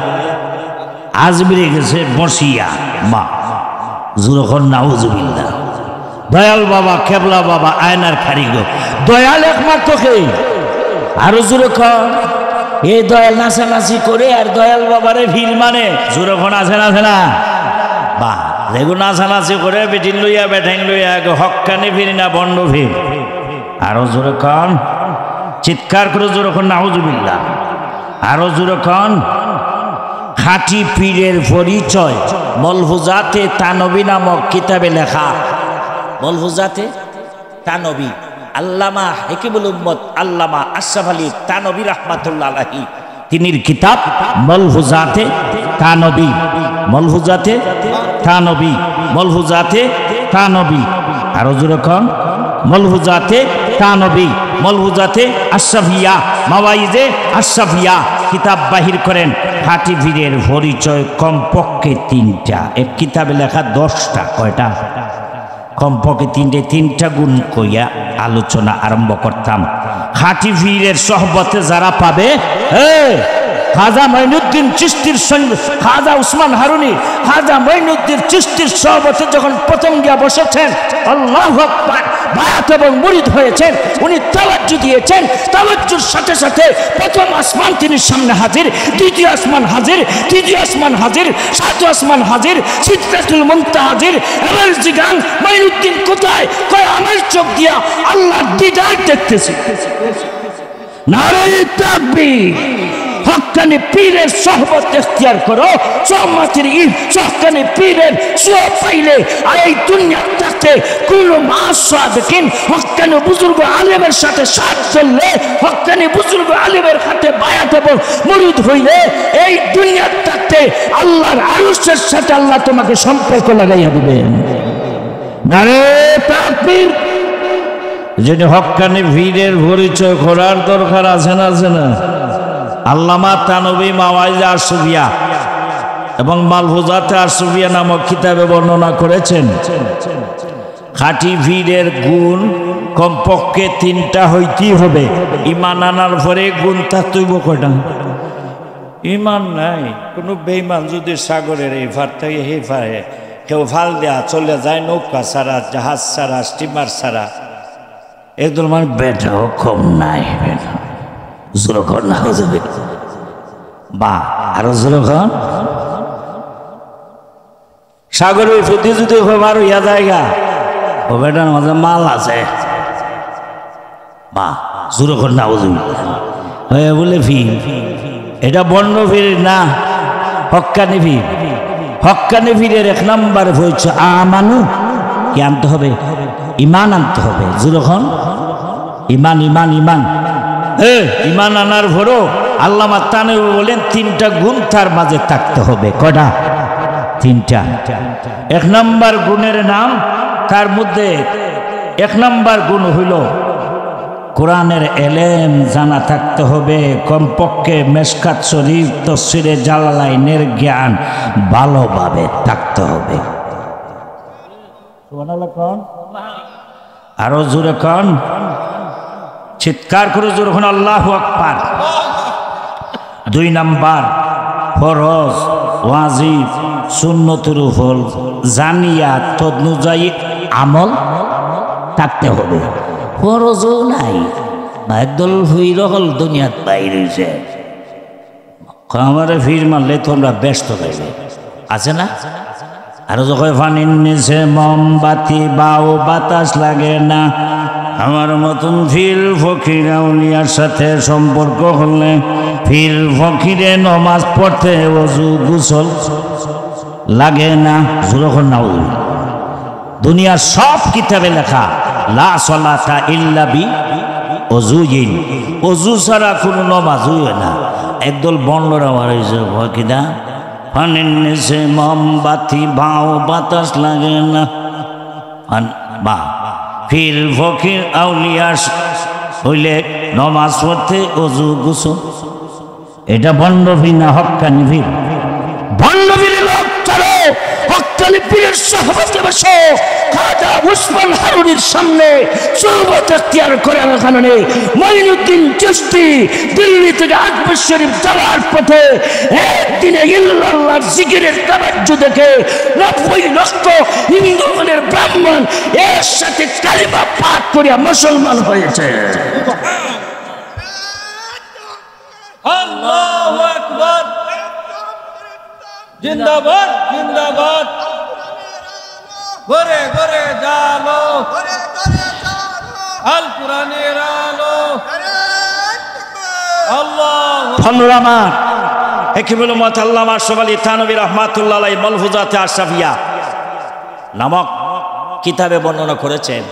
আজমিরে গেছে বসিয়া। মা জোরখন নাউজুবিল্লাহ। দয়াল বাবা, কেবলা বাবা, আয়নার কারিগর, দয়াল একমাত্র কে? আরো জোরে কর। এই দয়াল নাচানাচি করে আর দয়াল বাবারে ভিড় মানে জোরখন আছে না, আছে না? বা যেগুলো নাচানাচি করে বেটিন লইয়া বেঠাইন লইয়া হকানি ভিড় না বন্ড ভিড়। আরো জোরে কন, চিৎকার করে জোরখন নাউজুবিল্লাহ। আরো জোরে কন। খাঁটি পীরের পরিচয় মলহুজাতে তানবী নামক কিতাবে লেখা। মলহুজাতে তানবী, আল্লামা হেকিমুল উম্মত আল্লামা আশরাফ আলী তানবী রাহমাতুল্লাহ আলাইহি তিনির কিতাব মলহুজাতে তানবী। মলহুজাতে তানবী, মলহুজাতে তানবী, আরো জোরে কোন মলহুজাতে তানবী, মলহুজাতে আশরাফিয়া, মাওয়াইজে আশরাফিয়া কিতাব বাহির করেন। খাঁটি পীরের পরিচয় কমপক্ষে 3টা, এক কিতাবে লেখা 10টা। কয়টা? কমপক্ষে 3টা গুণ কইয়া আলোচনা আরম্ভ করতাম। খাঁটি পীরের সোহবতে যারা পাবে, খাজা মঈনুদ্দিন চিশতির সঙ্গে খাজা উসমান হারুনি খাজা মঈনুদ্দিন চিশতির সোহবতে যখন প্রথম গিয়া বসেছেন, আল্লাহু আকবার, বায়াত এবং মুরিদ হয়েছেন, উনি তাওয়াজ্জু দিয়েছেন। তাওয়াজ্জুর সাথে সাথে প্রথম আসমান তিনি সামনে হাজির, দ্বিতীয় আসমান হাজির, তৃতীয় আসমান হাজির, সাত আসমান হাজির, সিদরাতুল মুনতাহা হাজির। এবার জিগান মঈনুদ্দিন কোথায়? কয় আমার চোখ দিয়া আল্লাহর দিদার দেখতেছি। নারে তাকবীর! হক্কানি পীরের সোহবত ইখতিয়ার করো। চৌমাতির ঈদ হক্কানি পীরের সোহবত পাইলে এই দুনিয়া থাকতে কোনো মাসাদিকিন হক্কানি বুজুর্গ আলেমের সাথে সাথ চললে, হক্কানি বুজুর্গ আলেমের হাতে বায়াত এবং মুরিদ হইলে এই দুনিয়া থাকতে আল্লাহর আরশের সাথে আল্লাহ তোমাকে সম্পর্ক লাগাইয়া দিবেন। নারে তাকবীর! যিনি হক্কানি পীরের পরিচয় করার দরকার আছে না, আছে না? আল্লামা তানবী মাওয়াইজে আশরাফিয়া এবং মালহুজাতে আশরাফিয়া নামক কিতাবে বর্ণনা করেছেন, খাঁটি পীরের গুণ কমপক্ষে 3টা হইতেই হবে। ঈমান আনার পরে গুণ থাকতেইব কয়টা? ঈমান নাই কোনো বেঈমান যদি সাগরের এই পার থেকে এই পারে কেউ ফাল দেয়া চলে যায়, নৌকা ছাড়া, জাহাজ ছাড়া, স্টিমার ছাড়া, একদল মানে বেটাও কম নাই। জোরখন না যাবে বা আরো জোরখন সাগরের প্রতি যদি ব্যবহার হইয়া জায়গা ও বেটার মাঝে মাল আছে বা জোরখন না হয়ে বলে ফির এটা বন্য ফির না, হক্কানি ফির। হক্কানি ফিরের 1 নম্বর হচ্ছে আমানু কি আনতে হবে? ঈমান আনতে হবে। জোরখন ঈমান, ঈমান, ঈমান। ঈমান আনার পরও আল্লামা তানবী বলেন 3টা গুণ তার মাঝে থাকতে হবে। কয়টা? 3টা। 1 নম্বর গুণের নাম, তার মধ্যে 1 নম্বর গুণ হইল কোরআনের এলেম জানা থাকতে হবে। কমপক্ষে মেশকাত শরীফ, তাফসীরে জালালাইনের জ্ঞান ভালোভাবে থাকতে হবে। সুবহানাল্লাহ কোন? আরো জোরে কোন? চিৎকার করে জোরে কোন আল্লাহু আকবার। 2 নম্বর ফরজ, ওয়াজিব, সুন্নতের উপর জানিয়া তদনুযায়ী আমল থাকতে হবে। ফরজও নাই, একদল হইল হল দুনিয়াত বাইর হয়েছে, আমারে ফির মারলে তোমরা ব্যস্ত থাকবে, আছে না? আর যখন পানির নিচে মোমবাতি বাও বাতাস লাগে না, আমার মতন ফির ফকির আউলিয়ার সাথে সম্পর্ক হলে ফির ফকিরে নমাজ পড়তে ওযু গোসল লাগে না। যখন নাও দুনিয়ার সব কিতাবে লেখা লা সালাতা ইল্লা বি ওযুইন, ওযু ছাড়া কোনো নমাজ হয় না। একদল বন্ডরা মারাইছে ফকিরা, পানির নিচে মোমবাতি বাও বাতাস লাগে না, বা ফির ফকির আউলিয়া হইলে নমাজ পড়তে ওযু গোসল। এটা বন্ড ফির না হক্কানি ফির? বন্ড ফিরের লোক চলো হক্কানি পীরের সোহবতে বসো। খাজা উসমান হারুনির সামনে সোহবত ইখতিয়ার করার কারণে মঈনুদ্দিন চিশতি দিল্লি থেকে আকবর শরীফ যাওয়ার পথে একদিনে ইল্লাল্লাহর জিকিরের তাওয়াজ্জু দেখে 90 লক্ষ হিন্দু মনের ব্রাহ্মণ এর সাথে কালিমা পাঠ করিয়া মুসলমান হয়েছে। আল্লাহু আকবার, জিন্দাবাদ, জিন্দাবাদ। ঘরে ঘরে জালো, আল কোরআনের আলো। আল্লাহ আমার হেকিমুল উম্মত আল্লামা আশরাফ আলী থানভী রাহমাতুল্লাহ আলাইহি মালফুজাতে আশরাফিয়া নামক কিতাবে বর্ণনা করেছেন।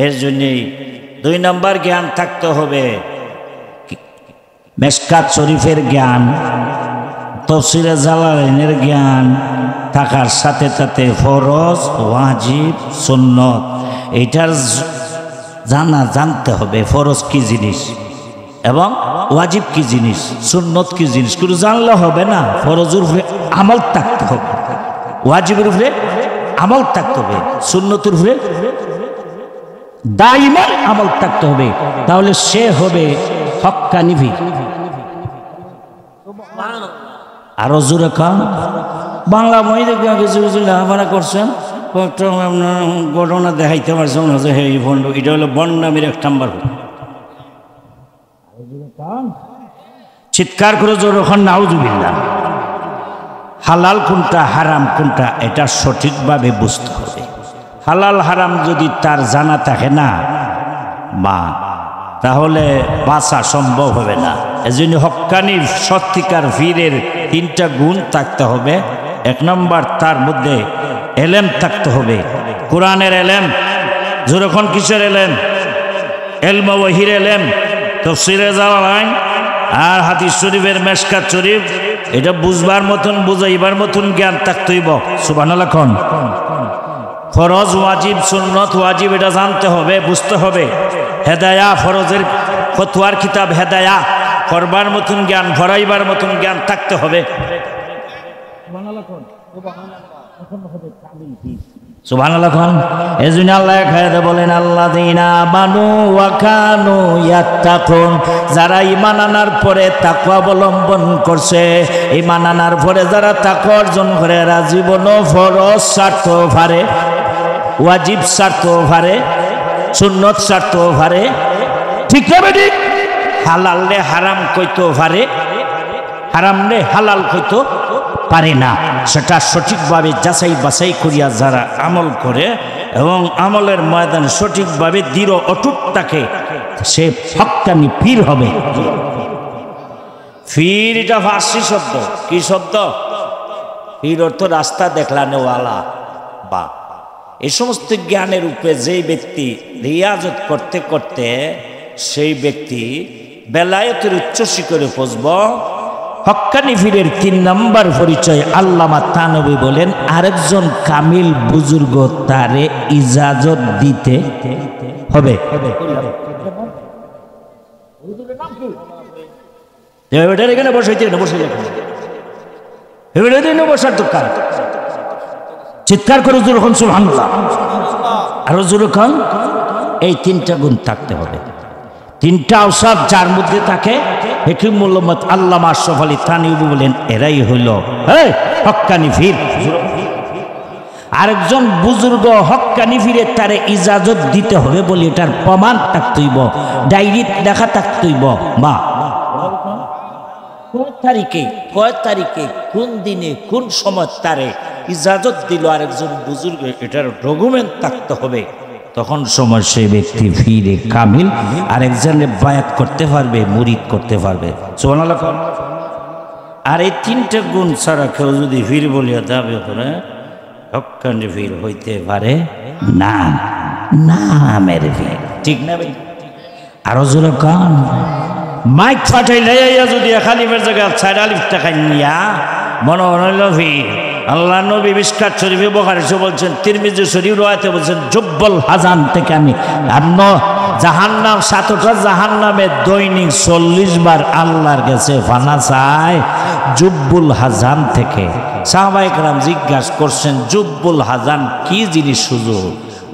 এর জন্যই 2 নম্বর জ্ঞান থাকতে হবে মেশকাত শরীফের জ্ঞান, তাফসীরে জালালাইনের জ্ঞান থাকার সাথে সাথে ফরজ, ওয়াজিব, সুন্নত এইটার জানতে হবে। ফরজ কি জিনিস এবং ওয়াজিব কি জিনিস, সুন্নত কি জিনিস শুধু জানলে হবে না। ফরজের উপরে আমল থাকতে হবে, ওয়াজিবের উপরে আমল থাকতে হবে, সুন্নতের উপরে দাইমান আমল থাকতে হবে। তাহলে সে হবে হক্কানি ভীর। আরো জোরে কান বাংলা বই দেখে কিছু কিছু লেখাপড়া করছেন, ঘটনা দেখাইতে পারছেন না যে এই ভণ্ড, এটা হলো বন্ডামির 1 নম্বর। চিৎকার করে যখন নাউজুবিল্লাহ। হালাল কোনটা হারাম কোনটা এটা সঠিকভাবে বুঝতে হবে। হালাল হারাম যদি তার জানা থাকে না বা তাহলে বাঁচা সম্ভব হবে না। এজন্য হক্কানি সত্যিকার ফিরের 3টা গুণ থাকতে হবে। 1 নম্বর তার মধ্যে এলেম থাকতে হবে, কোরআনের এলেম। যখন কিসের এলেম? এলমে ওয়াহির এলেম, তাফসীরে জালালাইন আর হাদিস শরীফের মেশকাত শরীফ, এটা বুঝবার মতন বুঝাইবার মতন জ্ঞান থাকতে হইব। সুবহানাল্লাহ। ফরজ, ওয়াজিব, সুন্নত, ওয়াজিব এটা জানতে হবে, বুঝতে হবে। হেদায়া, ফরজের ফতোয়ার কিতাব হেদায়া করবার মতন জ্ঞান, ভরাইবার মতন জ্ঞান থাকতে হবে। সুবহানাল্লাহ। এজন্য আল্লাহ খায়তে বলেন আল্লাযীনা আমানু ওয়া কানু ইয়াত্তাকুন, যারা ঈমান আনার পরে তাকওয়া অবলম্বন করছে, ঈমান আনার পরে যারা তাকওয়া অর্জন করে, এরা জীবনও ফরজ ছাড়তে পারে, ওয়াজিব ছাড়তে পারে, সুন্নত ছাড়তে পারে, ঠিক না বেটি? হালাল রে হারাম কইতে পারে, হারাম রে হালাল কইতে পারে না। সেটা সঠিকভাবে যাচাই বাছাই করিয়া যারা আমল করে এবং আমলের ময়দানে সঠিকভাবে দৃঢ় অটুট থাকে, সে হক্কানি পীর হবে। পীর এটা ফার্সি শব্দ। কি শব্দ? পীর অর্থ রাস্তা দেখলানেওয়ালা। বা এই সমস্ত জ্ঞানের উপরে যেই ব্যক্তি রিয়াজত করতে করতে সেই ব্যক্তি বেলায়েতের উচ্চ শিখরে পৌঁছব। হক্কানি পীরের 3 নম্বর পরিচয় আল্লামা থানভী বলেন, আরেকজন কামিল বুজুর্গ তারে ইজাজত দিতে হবে। এখানে বসাইতে বসার দোকান। চিৎকার করে জোর খান সুবহানাল্লাহ। আরো জোর খান। এই 3টা গুণ থাকতে হবে। 3টা অবসাদ যার মধ্যে থাকে, হেকিমুল উম্মত আল্লামা আশরাফ আলী থানভী বলেন এরাই হইল হক্কানি পীর। আরেকজন বুজুর্গ হক্কানি পীরের তারে ইজাজত দিতে হবে বলে এটার প্রমাণ থাকতেইব, ডায়েরি লেখা থাকতেইব। বা কয় তারিখে কোন দিনে কোন সময় তারে ইজাজত দিল আরেকজন বুজুর্গ, এটার ডকুমেন্ট থাকতে হবে। তখন সময় সেই ব্যক্তি ফিরে কামিল আরেকজনের বায়াত করতে পারবে, মুরিদ করতে পারবে। সুবহানাল্লাহ। আর এই 3টা গুণ ছাড়া কেউ যদি ফির বলিয়া দাবি করে, হক্কানি পীর হইতে পারে না, নামের পীর। ঠিক না ভাই? আরো জোরে কান। মাইক ফাটাইলে যদি খালিফের জায়গায় 4 আলিফ টাকা নিয়া মনে হইল পীর। আল্লাহ নবী মিশকাত শরীফে বুখারী বলছেন, তিরমিজি শরীফ রওয়ায়াতে বলছেন, জুব্বুল হাজান থেকে আমি জাহান্নাম 7টা জাহান্নামে দৈনিক 40 বার আল্লাহর কাছে ফানা চায় জুব্বুল হাজান থেকে। সাহাবায়ে কেরাম জিজ্ঞাসা করছেন, জুব্বুল হাজান কি জিনিস? হুজুর,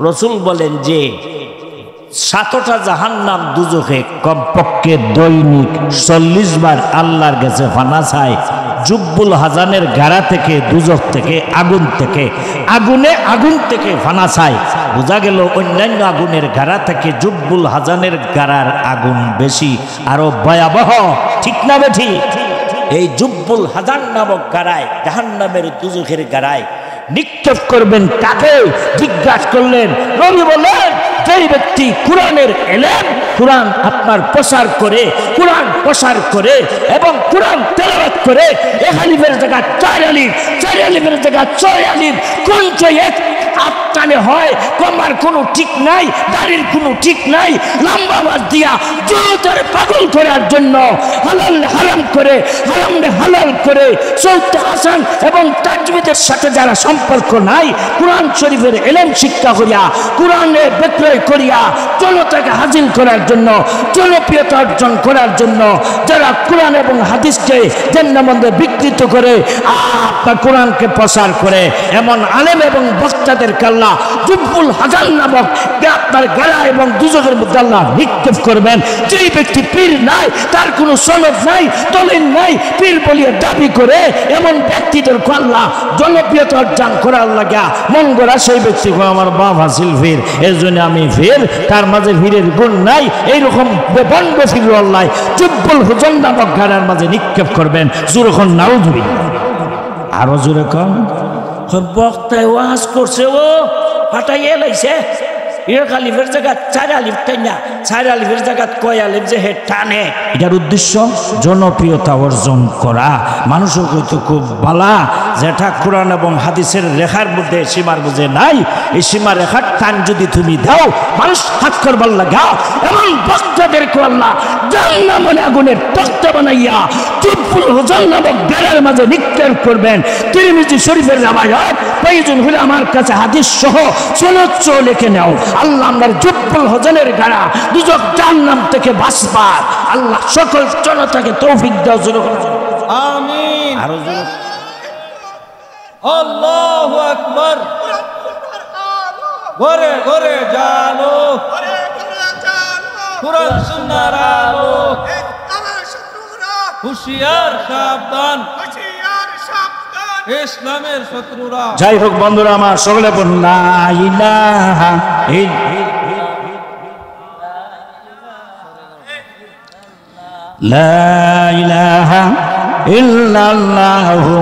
রাসূল বলেন যে 7টা জাহান্নাম দুজখে কমপক্ষে দৈনিক 40 বার আল্লাহর কাছে ফানা চায় জুব্বুল হাজানের গাড়া থেকে, দুজখ থেকে, আগুন থেকে, আগুন থেকে ফানা চায়। বোঝা গেল অন্যান্য আগুনের গাড়া থেকে জুব্বুল হাজানের গাড়ার আগুন বেশি, আরো ভয়াবহ। ঠিক না বেঠি? এই জুব্বুল হাজান নামক গাড়ায়, জাহান্নামের দুজখের গাড়ায় নিক্ষেপ করবেন কাকে? জিজ্ঞাসা করলেন। নবী বললেন, যেই ব্যক্তি কোরআনের এলেম কোরআন আপনার প্রচার করে, কোরআন প্রসার করে এবং কোরআন তেলাওয়াত করে, এক আলিফের জায়গা চার আলিফ, চার আলিফের জায়গা ছয় আলিফ, কণ্ঠ এক আত্মানে হয়, কমার কোনো ঠিক নাই, দাড়ির কোনো ঠিক নাই, লম্বা আওয়াজ দিয়া জনতার পাগল করার জন্য হালাল হারাম করে, হারামে হালাল করে, চলতে হাসান এবং তাজবিদের সাথে যারা সম্পর্ক নাই, কোরআন শরীফের ইলম শিক্ষা করিয়া, কোরআনে বিক্রয় করিয়া জনতাকে হাজির করার জন্য, জনপ্রিয়তা অর্জন করার জন্য যারা কোরআন এবং হাদিসকে জেন্নামন্দে বিকৃত করে আপনার কোরআনকে প্রসার করে, এমন আলেম এবং বক্তাদের আল্লাহ জুব্বুল হাজার নামক আপনার গলা এবং দুজকের মধ্যে আল্লাহ নিক্ষেপ করবেন। যেই ব্যক্তি পীর নাই, তার কোনো সনদ নাই, দলিল নাই, পীর বলিয়ে দাবি করে এমন ব্যক্তিদের আল্লাহ জনপ্রিয়তা অর্জন করার লাগা মন গড়া সেই ব্যক্তি আমার বাপ হাসিল ফির, এর জন্য আমি ফির, তার মাঝে ফিরের গুণ নাই, এইরকম বন্ড ফির আল্লাহ জুব্বুল হুজান নামক গাড়ার মাঝে নিক্ষেপ করবেন। জোরখন নাউজুবিল্লাহ, আরো জোরে কম। বক্তায় ওয়াজ করছে, ও ফাটাইয়ে লাইছে, এক আলিফের জায়গা চার আলিফ তাই না, চার আলিফের জায়গা কয় আলিফ যে হে টানে, এটার উদ্দেশ্য জনপ্রিয়তা অর্জন করা। মানুষও হয়তো খুব বালা, যেটা কোরআন এবং হাদিসের রেখার মধ্যে সীমার মধ্যে নাই, এই সীমা রেখার টান যদি তুমি দাও, মানুষ হাত করবার লাগাও, এমন বক্তাদেরকে আল্লাহ জাহান্নামের আগুনের তক্তা বানাইয়া জুব্বুল হুজান নামক গাড়ার মাঝে নিক্ষেপ করবেন। তিরমিজি শরীফের রাওয়ায়াত, প্রয়োজন হলে আমার কাছে হাদিস সহ সনদ সহ লিখে নাও। আল্লাহ আমার জুব্বুল হুজানের গাড়া দুজক জাহান্নাম থেকে বাঁচবার আল্লাহ সকল জনতাকে তৌফিক দাও। আমিন। আরো জোরে আল্লাহু আকবার। ঘরে ঘরে জালো, কোরআন সুন্নাহর আলো, হুঁশিয়ার সাবধান, ইসলামের শত্রুরা। যাই হোক বন্ধুরা আমার, সকলে বলুন লা ইলাহা লা ইলাহা ইল্লাল্লাহু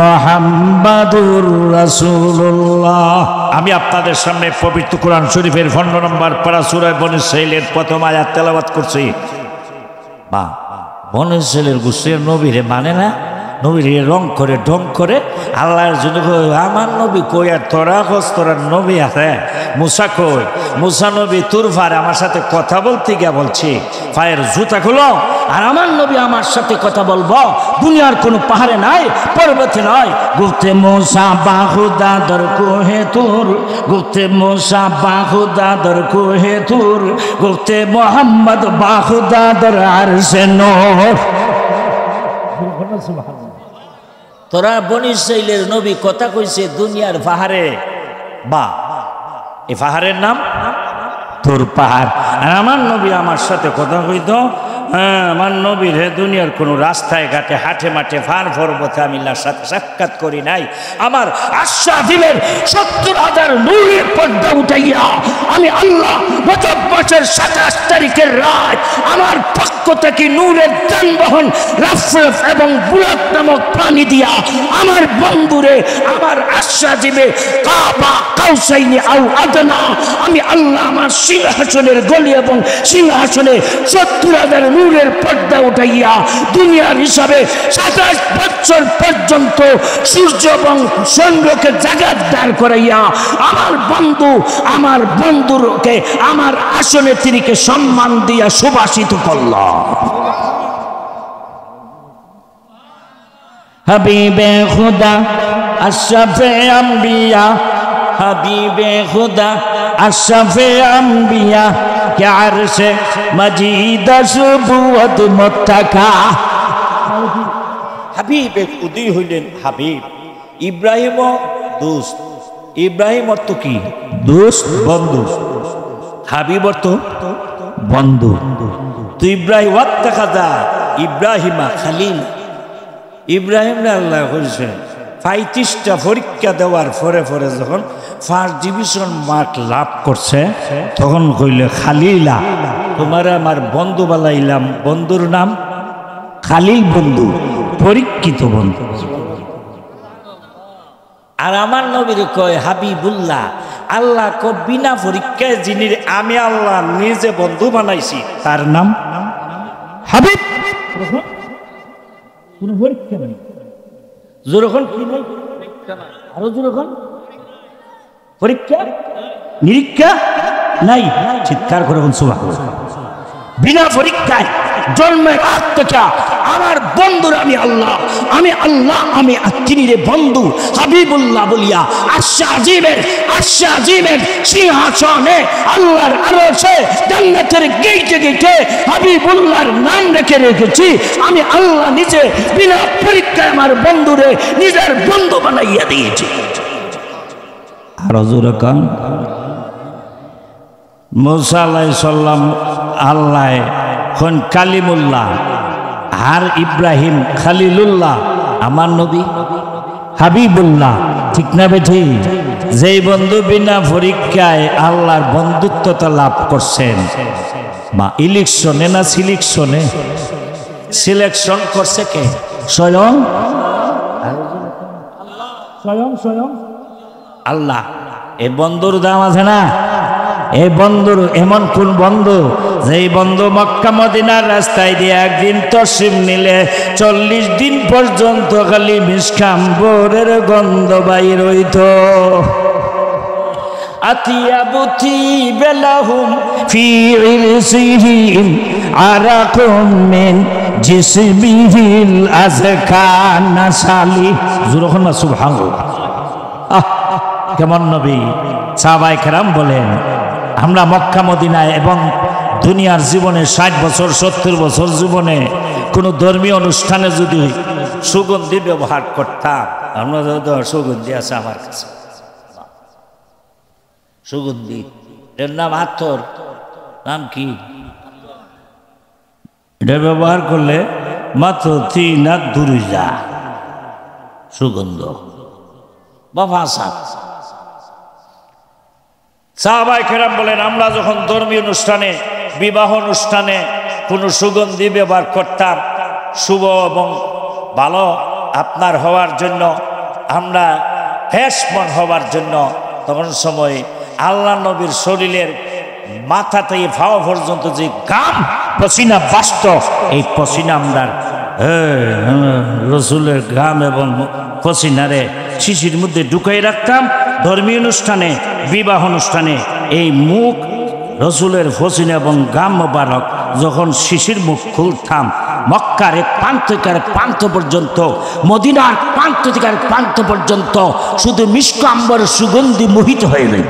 মুহাম্মাদুর রাসূলুল্লাহ। আমি আপনাদের সামনে পবিত্র কোরআন শরীফের 15 নম্বর পারা সূরা বনী ইসরাঈলের প্রথম আয়াত তেলাওয়াত করছি। বা বনী ইসরাঈলের গোষ্ঠীর নবীরে মানে না, নবীর রং করে ঢং করে আল্লাহর জন্য আমার নবী কই, আর তোরা খোঁজ তোরা নবী আছে, মুসা কই, মুসা নবী তুরফার আমার সাথে কথা বলতে গিয়া বলছি পায়ের জুতা খুলো, আর আমার নবী আমার সাথে কথা বলবো দুনিয়ার কোনো পাহাড়ে নাই, পর্বতে নয়। গুফতে মুসা বাহুদা দর কোহে তুর, গুফতে মুসা বাহুদা দর কোহে তুর, গুফতে মোহাম্মদ বাহুদা দর আরশে নূর। তোরা বনী ইসরাঈলের নবী কথা কইছে দুনিয়ার পাহাড়ে, বা এই পাহাড়ের নাম তোর পাহাড়, আর আমার নবী আমার সাথে কথা কইত, হ্যাঁ আমার নবীর হে দুনিয়ার কোনো রাস্তায় ঘাটে হাটে মাঠে ফার পর্বতে আমি সাথে সাক্ষাৎ করি নাই। আমার আশরাফিলের 70,000 নূরের পর্দা উঠাইয়া আমি আল্লাহ রজব মাসের 27 তারিখের রাত আমার পক্ষ থেকে নূরের যানবাহন রাফরাফ এবং বুলাত নামক পানি দিয়া আমার বন্ধুরে আমার আশরাফিলে কাবা কাউসাইনি আও আদনা আমি আল্লাহ আমার সিংহাসনের গলি এবং সিংহাসনে 70,000 নূরের পর্দা উঠাইয়া দুনিয়ার হিসাবে 27 বছর পর্যন্ত সূর্য এবং চন্দ্রকে জাগাত দাঁড় করাইয়া আমার বন্ধুকে আমার আসনে তিনিকে সম্মান দিয়া সুভাষিত করল। হাবিবে খুদা আশরাফে আম্বিয়া, হাবিবে খুদা আশরাফে আম্বিয়া কে আরশে মজিদ সুবুত মুত্তাকা। হাবিবে খুদি হইলেন হাবিব, ইব্রাহিম দোস্ত, ইব্রাহিম অর্থ কি? দোস্ত, বন্ধু। হাবিব অর্থ বন্ধু। তো ইব্রাহিম ওয়াত্তাখাযা ইব্রাহিমা খালিল, ইব্রাহিম আল্লাহ করেছেন 35টা পরীক্ষা দেওয়ার পরে পরে যখন ফার্স্ট ডিভিশন মার্ক লাভ করছে তখন কইলে খালিলা, তোমার আমার বন্ধু বালাইলাম, বন্ধুর নাম খালিল, বন্ধু পরীক্ষিত বন্ধু। আর আমার নবীর কয় হাবিবুল্লাহ, আল্লাহ কো বিনা পরীক্ষায় যিনি আমি আল্লাহ নিজে বন্ধু বানাইছি তার নাম হাবিব। কোন পরীক্ষা নেই, যখন আরো যখন পরীক্ষা নিরীক্ষা নাই। চিৎকার করে সুবহানাল্লাহ। বিনা পরীক্ষায় জন্মের আগ থেকে আমার বন্ধুর আমি আল্লাহ, আমি আল্লাহ, আমি তিনি রে বন্ধু হাবিবুল্লাহ বলিয়া আশা জীবের সিংহাসনে আল্লাহর আরশে জান্নাতের গেইটে গেইটে হাবিবুল্লাহর নাম রেখেছি। আমি আল্লাহ নিজে বিনা পরীক্ষায় আমার বন্ধুরে নিজের বন্ধু বানাইয়া দিয়েছি। আর জোরে কান মুসা আলাইহিস সালাম আল্লাহ কোন কালিমুল্লাহ আর ইব্রাহিম খালিলুল্লাহ, আমার নবী হাবিবুল্লাহ। ঠিক না বেঠি? যেই বন্ধু বিনা পরীক্ষায় আল্লাহর বন্ধুত্বতা লাভ করছেন, বা ইলেকশনে না সিলেকশনে, সিলেকশন করছে কে? স্বয়ং আল্লাহ। এই বন্ধুর দাম আছে না? এই বন্ধুর এমন কোন বন্ধু, যেই বন্ধু মক্কা মদিনার রাস্তায় দিয়ে একদিন তশরিফ নিলে 40 দিন পর্যন্ত খালি মিসকাম্বরের গন্ধ বাইর হইত। আতিয়াবুতি বেলাহুম ফি ইরসিহিম আরাকুম মিন জিসমিহিল আযকান নাসালি। যুরখন না সুবহানাল্লাহ। কেমন নবী! সাহাবায়ে কেরাম বলেন, আমরা মক্কা মদিনায় এবং দুনিয়ার জীবনে 60 বছর 70 বছর জীবনে কোনো ধর্মীয় অনুষ্ঠানে যদি সুগন্ধি ব্যবহার করতাম, আমরা সুগন্ধি আছে আমার কাছে, সুগন্ধি, এর নাম আতর, নাম কি? এটা ব্যবহার করলে মাত্র 3 হাত দূরে যা সুগন্ধ বাবা। সাহাবায়ে কেরাম বলেন, আমরা যখন ধর্মীয় অনুষ্ঠানে, বিবাহ অনুষ্ঠানে কোনো সুগন্ধি ব্যবহার করতাম, শুভ এবং ভালো আপনার হওয়ার জন্য, আমরা ফ্রেশমন হওয়ার জন্য, তখন সময় আল্লাহ নবীর শরীরের মাথা থেকে পাও পর্যন্ত যে ঘাম পসিনা বাস্ত, এই পসিনা আমরা রসুলের ঘাম এবং পসিনারে শিশির মধ্যে ঢুকাই রাখতাম। ধর্মীয় অনুষ্ঠানে, বিবাহ অনুষ্ঠানে এই মুখ রসুলের পসিনা এবং ঘাম মোবারক যখন শিশির মুখ খুলতাম, মক্কার এক প্রান্ত থেকে আরেক প্রান্ত পর্যন্ত, মদিনার প্রান্ত থেকে আরেক প্রান্ত পর্যন্ত শুধু মিষ্ক আম্বর সুগন্ধি মোহিত হয়ে যেত।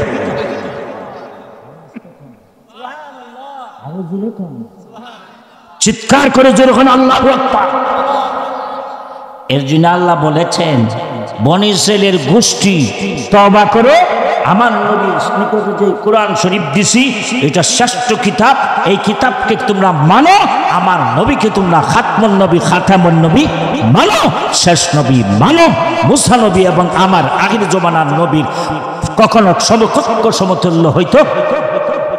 চিৎকার করে যেরকম আল্লাহু আকবার। এর জন্য আল্লাহ বলেছেন, বনী ইসরাইলের গোষ্ঠী তওবা করো, আমার নবীর নিকটে যে কোরআন শরীফ দিছি এটা শ্রেষ্ঠ কিতাব, এই কিতাবকে তোমরা মানো, আমার নবীকে তোমরা খাতমুন নবী, খাতামুন নবী মানো, শেষ নবী মানো। মুসা নবী এবং আমার আখির জমানার নবীর কখনো সমকক্ষ সমতুল্য হইতো?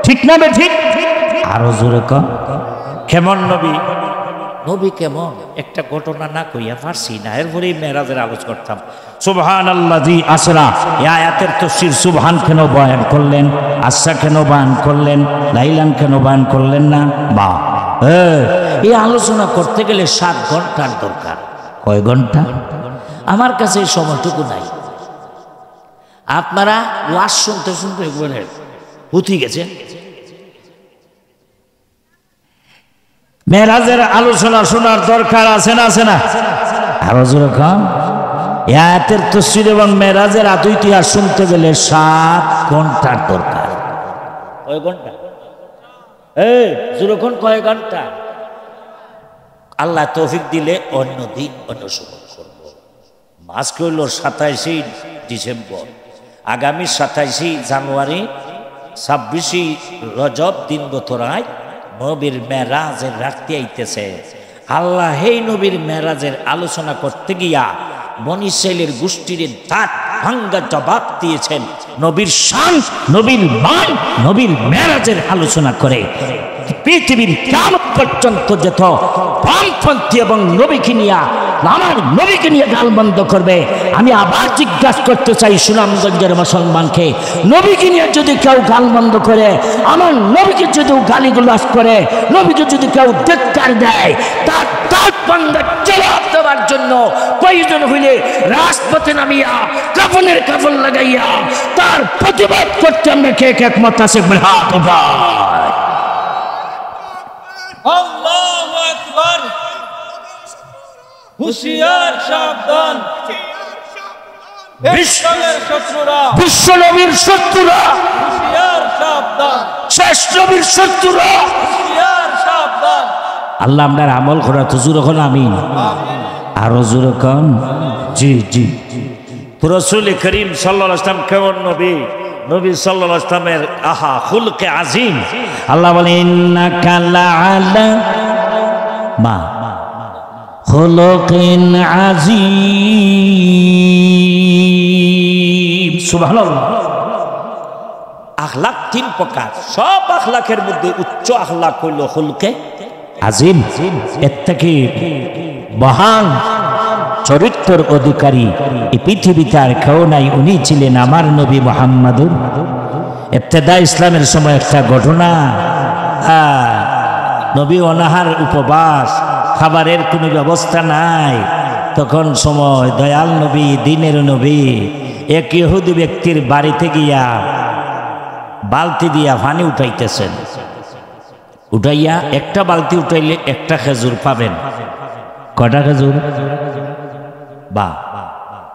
ঠিক না বে ঠিক? আরো জোরে কর, কেমন নবী? নবী কেমন একটা ঘটনা না কইয়া পারছি না, এরপরেই মেরাজের আলোচ করতাম। সুবহানাল্লাযী আসরা, এই আয়াতের তাফসীর সুবহান কেন বয়ান করলেন, আসরা কেন বয়ান করলেন, লাইলান কেন বয়ান করলেন না? বা এই আলোচনা করতে গেলে 7 ঘন্টার দরকার। কয় ঘন্টা? আমার কাছে এই সময়টুকু নাই। আপনারা ওয়াজ শুনতে শুনতে বলেন হুতি গেছে। মেরাজের আলোচনা শোনার দরকার আছে না? আছে না? আরো জোরে কম। আয়াতের তাফসীর এবং মেরাজের আদি ইতিহাস শুনতে গেলে 7 ঘন্টার দরকার। কয় ঘন্টা? এই জোরে কয় ঘন্টা? আল্লাহ তৌফিক দিলে অন্য দিন অন্য সময় করব। আজকে হইল 27শে ডিসেম্বর, আগামী 27শে জানুয়ারি, 26শে রজব, দিন বতরায় নবীর মেরাজের রাত্রি আইতেছে। আল্লাহ এই নবীর মেরাজের আলোচনা করতে গিয়া বনী ইসরাইলের গোষ্ঠীর দাঁত ভাঙ্গা জবাব দিয়েছেন। নবীর শান, নবীর মান, নবীর মেরাজের আলোচনা করে পৃথিবীর কিয়ামত পর্যন্ত যত বামপন্থী এবং নবীকে নিয়ে আমার নবীকে নিয়ে গালমন্দ করবে, আমি আবার জিজ্ঞাসা করতে চাই সুনামগঞ্জের মুসলমানকে, নবীকে নিয়ে যদি কেউ গালমন্দ করে, আমার নবীকে যদি গালিগুলাজ করে, নবীকে যদি কেউ ধিক্কার দেয়, তার জবাব দেওয়ার জন্য প্রয়োজন হইলে রাজপথে নামিয়া কাফনের কাফন লাগাইয়া তার প্রতিবাদ করতে আমরা কে একমত আছে? আল্লাহু আকবার। হুঁশিয়ার সাবধান, ইসলামের শত্রুরা, বিশ্ব নবীর শত্রুরা, হুঁশিয়ার সাবধান, শেষ নবীর শত্রুরা, হুঁশিয়ার সাবধান। আল্লাহ আপনার আমল করা তো জোর এখন আমিন, আরো জোর কন জি জি। রাসূল করিম সাল্লাল্লাহু আলাইহি ওয়াসাল্লাম কেমন নবী? নবী সাল্লাল্লাহু আলাইহি ওয়াসাল্লামের আহা খুলকে আজিম। আল্লাহ বলেন ইন্নাকা লাআলা মা খুলুকিন আজিম। সুবহানাল্লাহ। আখলাক তিন প্রকার, সব আখলাকের মধ্যে উচ্চ আখলাক হইল খুলকে আজিম। এর থেকে মহান চরিত্রের অধিকারী এই পৃথিবীতে আর কেউ নাই, উনি ছিলেন আমার নবী মুহাম্মাদুর। ইবতিদা ইসলামের সময় একটা ঘটনা, নবী অনাহার উপবাস, খাবারের কোনো ব্যবস্থা নাই, তখন সময় দয়াল নবী দিনের নবী এক ইহুদি ব্যক্তির বাড়িতে গিয়া বালতি দিয়া পানি উঠাইতেছেন। উঠাইয়া একটা বালতি উঠাইলে একটা খেজুর পাবেন। কয়টা খেজুর? বা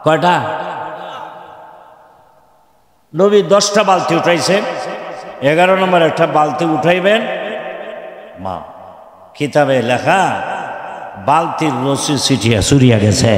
কয়টা? নবী 10টা বালতি উঠাইছেন, 11 নম্বর একটা বালতি উঠাইবেন। মা কিতাবে লেখা বালতির রশি ছিটিয়া চুরিয়া গেছে।